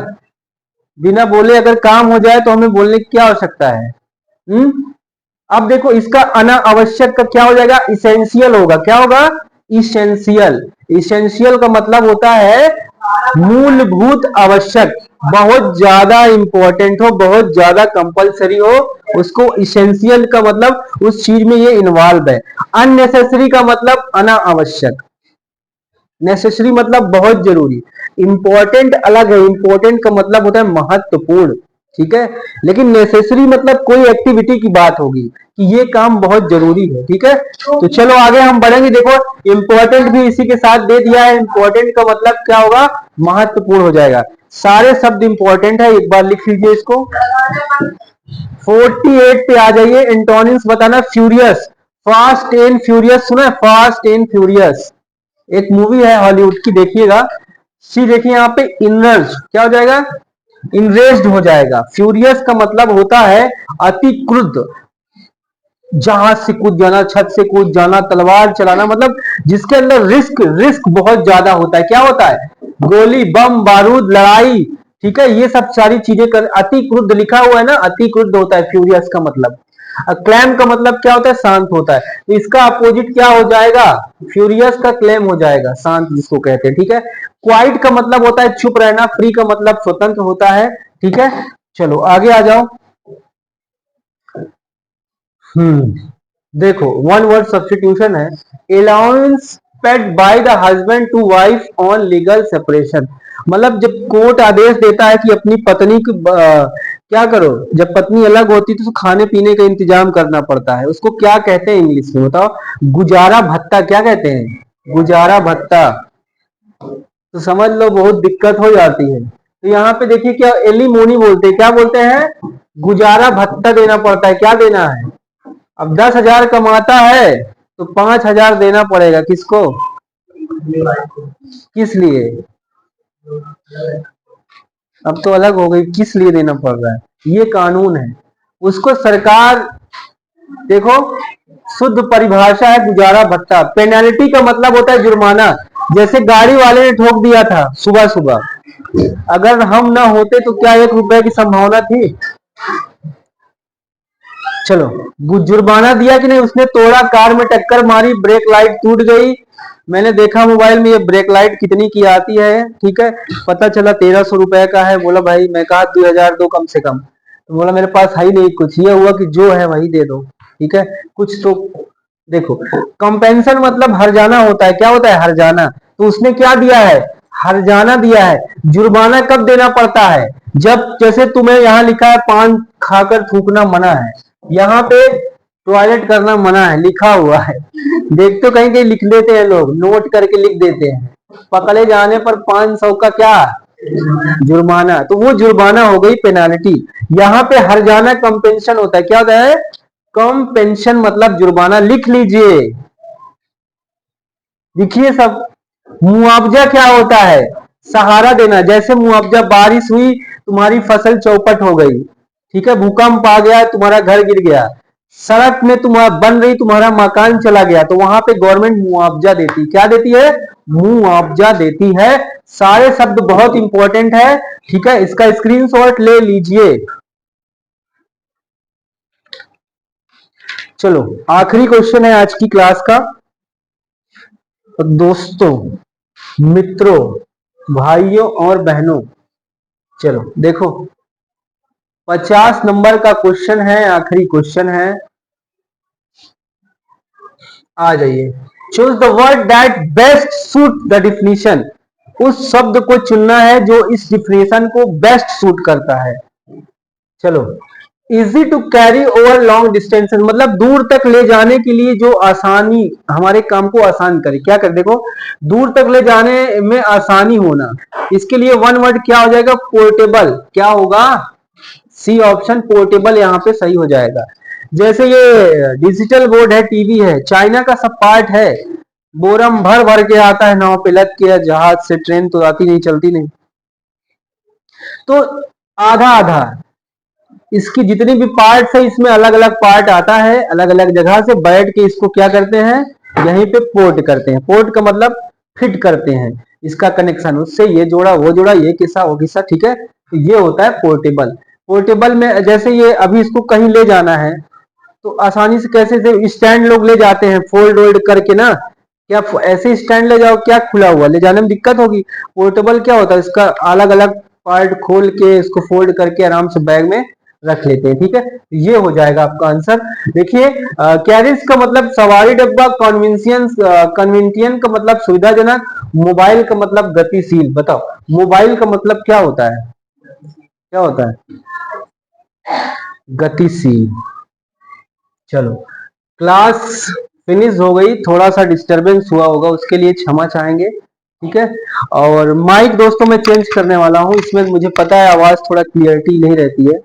बिना बोले अगर काम हो जाए तो हमें बोलने की क्या आवश्यकता है। अब देखो इसका अनावश्यक का क्या हो जाएगा, इसेंशियल होगा। क्या होगा, इसेंशियल। इसेंशियल का मतलब होता है मूलभूत, आवश्यक, बहुत ज्यादा इंपॉर्टेंट हो, बहुत ज्यादा कंपलसरी हो, उसको इसेंशियल का मतलब उस चीज में ये इन्वॉल्व है। अननेसेसरी का मतलब अनावश्यक, नेसेसरी मतलब बहुत जरूरी। इंपॉर्टेंट अलग है, इंपॉर्टेंट का मतलब होता है महत्वपूर्ण, ठीक है। लेकिन नेसेसरी मतलब कोई एक्टिविटी की बात होगी कि ये काम बहुत जरूरी है, ठीक है। तो चलो आगे हम बढ़ेंगे। देखो इंपॉर्टेंट भी इसी के साथ दे दिया है। इंपॉर्टेंट का मतलब क्या होगा, महत्वपूर्ण हो जाएगा। सारे शब्द इंपॉर्टेंट है, एक बार लिख लीजिए इसको। 48 पे आ जाइए। एंटोनिम्स बताना, फ्यूरियस, फास्ट एंड फ्यूरियस। सुना है, फास्ट एंड फ्यूरियस एक मूवी है हॉलीवुड की, देखिएगा। सी देखिए यहाँ पे इनर्ज क्या हो जाएगा, इनरेस्ड हो जाएगा। फ्यूरियस का मतलब होता है अति क्रुद्ध, जहाज से कूद जाना, छत से कूद जाना, तलवार चलाना, मतलब जिसके अंदर रिस्क रिस्क बहुत ज्यादा होता है। क्या होता है, गोली, बम, बारूद, लड़ाई, ठीक है, ये सब सारी चीजें कर। अति क्रुद्ध लिखा हुआ है ना, अति क्रुद्ध होता है फ्यूरियस का मतलब। क्लैम का मतलब क्या होता है, शांत होता है। तो इसका अपोजिट क्या हो जाएगा, फ्यूरियस का क्लेम हो जाएगा, शांत जिसको कहते हैं, ठीक है। क्वाइट का मतलब होता है चुप रहना। फ्री का मतलब स्वतंत्र होता है, ठीक है। चलो आगे आ जाओ। देखो वन वर्ड सब्स्टिट्यूशन है। Allowance paid by the husband to wife on legal separation. मतलब जब कोर्ट आदेश देता है कि अपनी पत्नी की क्या करो, जब पत्नी अलग होती है तो खाने पीने का इंतजाम करना पड़ता है। उसको क्या कहते हैं इंग्लिश में, बताओ। गुजारा भत्ता। क्या कहते हैं, गुजारा भत्ता। तो समझ लो बहुत दिक्कत हो जाती है। तो यहाँ पे देखिए क्या एलिमोनी बोलते हैं। क्या बोलते हैं, गुजारा भत्ता देना पड़ता है। क्या देना है, अब 10,000 कमाता है तो 5,000 देना पड़ेगा। किसको, किस लिए, अब तो अलग हो गई, किस लिए देना पड़ रहा है, ये कानून है। उसको सरकार, देखो शुद्ध परिभाषा है गुजारा भत्ता। पेनल्टी का मतलब होता है जुर्माना। जैसे गाड़ी वाले ने ठोक दिया था सुबह सुबह, अगर हम ना होते तो क्या 1 रुपए की संभावना थी। चलो जुर्माना दिया कि नहीं, उसने तोड़ा, कार में टक्कर मारी, ब्रेक लाइट टूट गई। मैंने देखा मोबाइल में ये ब्रेक लाइट कितनी की आती है, ठीक है। पता चला 1,300 रुपए का है। बोला भाई, मैं कहा 2,000 दो कम से कम। तो बोला मेरे पास है ही नहीं कुछ। ये हुआ कि जो है वही दे दो, ठीक है। कुछ तो देखो, कंपेंशन मतलब हर्जाना होता है। क्या होता है, हर्जाना। तो उसने क्या दिया है, हर्जाना दिया है। जुर्माना कब देना पड़ता है, जब जैसे तुम्हें यहाँ लिखा है पान खाकर थूकना मना है, यहाँ पे टॉयलेट करना मना है, लिखा हुआ है। देख तो कहीं कहीं लिख लेते हैं लोग, नोट करके लिख देते हैं। पकड़े जाने पर 500 का क्या जुर्माना, तो वो जुर्माना हो गई पेनाल्टी। यहाँ पे हर्जाना कंपेंशन होता है, क्या होता है कंपेंशन मतलब जुर्माना। लिख लीजिए, लिखिए सब। मुआवजा क्या होता है, सहारा देना। जैसे मुआवजा, बारिश हुई तुम्हारी फसल चौपट हो गई, ठीक है, भूकंप आ गया तुम्हारा घर गिर गया, सड़क में तुम्हारा बन रही तुम्हारा मकान चला गया, तो वहां पे गवर्नमेंट मुआवजा देती, क्या देती है, मुआवजा देती है। सारे शब्द बहुत इंपॉर्टेंट है, ठीक है, इसका स्क्रीनशॉट ले लीजिए। चलो आखिरी क्वेश्चन है आज की क्लास का। तो दोस्तों, मित्रों, भाइयों और बहनों, चलो देखो 50 नंबर का क्वेश्चन है, आखिरी क्वेश्चन है। आ जाइए। Choose the word that best suit the definition. उस शब्द को चुनना है जो इस डिफिनेशन को बेस्ट सूट करता है। चलो, easy to carry over long distance, मतलब दूर तक ले जाने के लिए जो आसानी, हमारे काम को आसान करे, क्या कर, देखो दूर तक ले जाने में आसानी होना, इसके लिए वन वर्ड क्या हो जाएगा, पोर्टेबल। क्या होगा, सी ऑप्शन पोर्टेबल यहाँ पे सही हो जाएगा। जैसे ये डिजिटल बोर्ड है, टीवी है, चाइना का सब पार्ट है, बोरम भर भर के आता है नाव पे लद के, जहाज से, ट्रेन तो आती नहीं, चलती नहीं, तो आधा आधा इसकी जितनी भी पार्ट्स है, इसमें अलग अलग पार्ट आता है, अलग अलग जगह से बैठ के इसको क्या करते हैं, यहीं पे पोर्ट करते हैं। पोर्ट का मतलब फिट करते हैं इसका कनेक्शन, उससे ये जोड़ा वो जोड़ा, ये किस्सा वो किस्सा, ठीक है, तो ये होता है पोर्टेबल। पोर्टेबल में जैसे ये अभी इसको कहीं ले जाना है तो आसानी से कैसे से स्टैंड लोग ले जाते हैं फोल्ड वोल्ड करके ना, क्या ऐसे स्टैंड ले जाओ, क्या खुला हुआ ले जाने में दिक्कत होगी। पोर्टेबल क्या होता है, इसका अलग अलग पार्ट खोल के इसको फोल्ड करके आराम से बैग में रख लेते हैं, ठीक है, ये हो जाएगा आपका आंसर। देखिए कैरिज का मतलब सवारी डब्बा, कन्वीनियंस, कन्वीनियंट का मतलब सुविधाजनक, मोबाइल का मतलब गतिशील। बताओ मोबाइल का मतलब क्या होता है, क्या होता है, गतिशील। चलो क्लास फिनिश हो गई, थोड़ा सा डिस्टरबेंस हुआ होगा उसके लिए क्षमा चाहेंगे, ठीक है। और माइक दोस्तों मैं चेंज करने वाला हूं, इसमें मुझे पता है आवाज थोड़ा क्लियरिटी नहीं रहती है,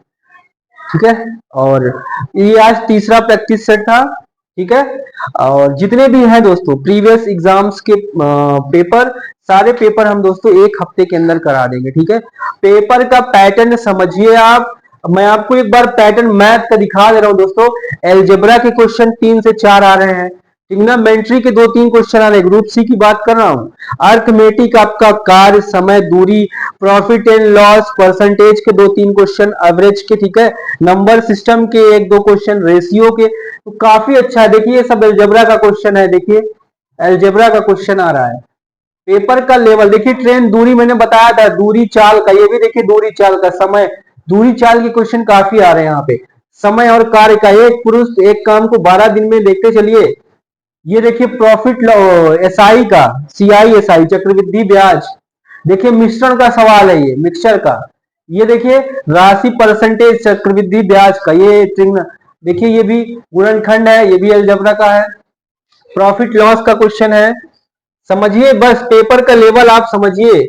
ठीक है। और ये आज तीसरा प्रैक्टिस सेट था, ठीक है। और जितने भी हैं दोस्तों प्रीवियस एग्जाम्स के पेपर, सारे पेपर हम दोस्तों एक हफ्ते के अंदर करा देंगे, ठीक है। पेपर का पैटर्न समझिए आप। मैं आपको एक बार पैटर्न मैथ का दिखा दे रहा हूं दोस्तों। एलजेब्रा के क्वेश्चन 3 से 4 आ रहे हैं, ट्रिग्नोमेट्री के 2-3 क्वेश्चन आ रहे हैं, ग्रुप सी की बात कर रहा हूं। अर्थमेटिक आपका कार्य, समय, दूरी, प्रॉफिट एंड लॉस, परसेंटेज के 2-3 क्वेश्चन, एवरेज के, ठीक है, नंबर सिस्टम के 1-2 क्वेश्चन, रेशियो के, तो काफी अच्छा है। देखिए सब एलजेब्रा का क्वेश्चन है, देखिए एलजेब्रा का क्वेश्चन आ रहा है। पेपर का लेवल देखिए, ट्रेन, दूरी मैंने बताया था, दूरी चाल का, ये भी देखिए दूरी चाल का, समय, दूरी चाल के क्वेश्चन काफी आ रहे हैं यहाँ पे। समय और कार्य का, एक पुरुष एक काम को 12 दिन में देखते चलिए। ये देखिए प्रॉफिट एसआई का, सीआई एसआई, चक्रवृद्धि ब्याज। देखिए मिश्रण का सवाल है, ये मिक्सचर का। ये देखिए राशि, परसेंटेज, चक्रवृद्धि ब्याज का। ये देखिए ये भी गुणनखंड है, ये भी अलजेब्रा का है। प्रॉफिट लॉस का क्वेश्चन है, समझिए बस पेपर का लेवल आप समझिए,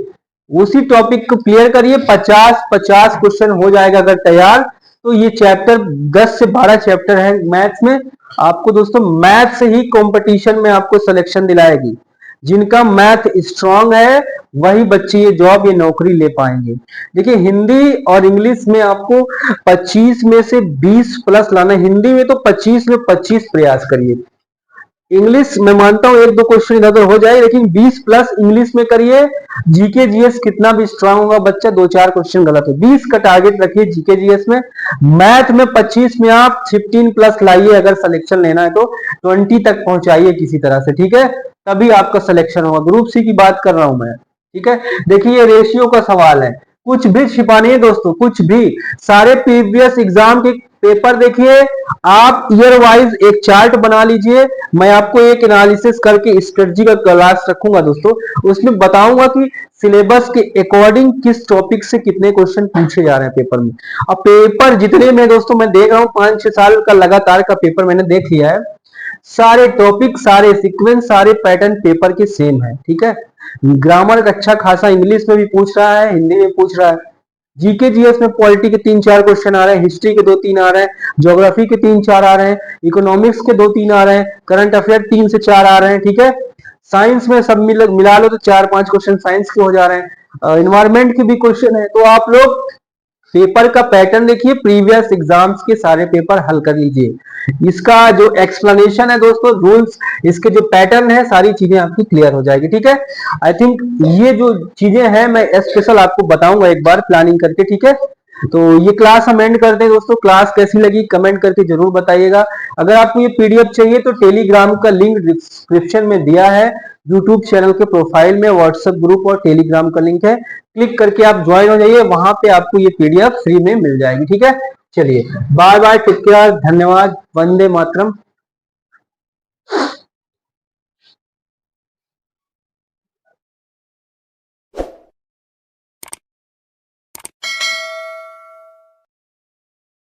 उसी टॉपिक को क्लियर करिए। 50-50 क्वेश्चन हो जाएगा अगर तैयार, तो ये चैप्टर 10 से 12 चैप्टर है मैथ्स में। आपको दोस्तों मैथ से ही कंपटीशन में आपको सिलेक्शन दिलाएगी। जिनका मैथ स्ट्रांग है वही बच्चे ये जॉब, ये नौकरी ले पाएंगे। देखिए हिंदी और इंग्लिश में आपको 25 में से 20 प्लस लाना। हिंदी में तो 25 में 25 प्रयास करिए। इंग्लिश मैं मानता हूं 1-2 क्वेश्चन इधर उधर हो जाए, लेकिन 20 प्लस इंग्लिश में करिए। जीके जीएस कितना भी स्ट्रांग होगा बच्चा, 2-4 क्वेश्चन गलत हो, 20 का टारगेट रखिए जीके जीएस में। मैथ में 25 में आप 15 प्लस लाइए, अगर सिलेक्शन लेना है तो 20 तक पहुंचाइए किसी तरह से, ठीक है, तभी आपका सिलेक्शन होगा। ग्रुप सी की बात कर रहा हूं मैं, ठीक है। देखिए रेशियो का सवाल है, कुछ भी छिपा नहीं है दोस्तों, कुछ भी। सारे प्रीवियस एग्जाम के पेपर देखिए, आप ईयर वाइज एक चार्ट बना लीजिए। मैं आपको एक एनालिसिस करके स्ट्रेटजी का क्लास रखूंगा दोस्तों, उसमें बताऊंगा कि सिलेबस के अकॉर्डिंग किस टॉपिक से कितने क्वेश्चन पूछे जा रहे हैं पेपर में। अब पेपर जितने में दोस्तों मैं देख रहा हूँ, 5-6 साल का लगातार का पेपर मैंने देख लिया है, सारे टॉपिक, सारे सीक्वेंस, सारे पैटर्न पेपर के सेम है। ठीक है, ग्रामर अच्छा खासा इंग्लिश में भी पूछ रहा है, हिंदी में पूछ रहा है, जीके जीएस में पॉलिटी के 3-4 क्वेश्चन आ रहे हैं, हिस्ट्री के 2-3 आ रहे हैं, ज्योग्राफी के 3-4 आ रहे हैं, इकोनॉमिक्स के 2-3 आ रहे हैं, करंट अफेयर 3 से 4 आ रहे हैं। ठीक है, साइंस में सब मिला लो तो 4-5 क्वेश्चन साइंस के हो जा रहे हैं, इन्वायरमेंट के भी क्वेश्चन है। तो आप लोग पेपर का पैटर्न देखिए, प्रीवियस एग्जाम्स के सारे पेपर हल कर लीजिए। इसका जो एक्सप्लेनेशन है दोस्तों, रूल्स, इसके जो पैटर्न है, सारी चीजें आपकी क्लियर हो जाएगी। ठीक है, आई थिंक ये जो चीजें हैं मैं स्पेशल आपको बताऊंगा एक बार प्लानिंग करके। ठीक है, तो ये क्लास हम एंड करते हैं दोस्तों। क्लास कैसी लगी कमेंट करके जरूर बताइएगा। अगर आपको ये पीडीएफ चाहिए तो टेलीग्राम का लिंक डिस्क्रिप्शन में दिया है, यूट्यूब चैनल के प्रोफाइल में व्हाट्सएप ग्रुप और टेलीग्राम का लिंक है, क्लिक करके आप ज्वाइन हो जाइए, वहां पे आपको ये पीडीएफ फ्री में मिल जाएगी। ठीक है, चलिए बाय बाय, टेक केयर, धन्यवाद, वंदे मातरम।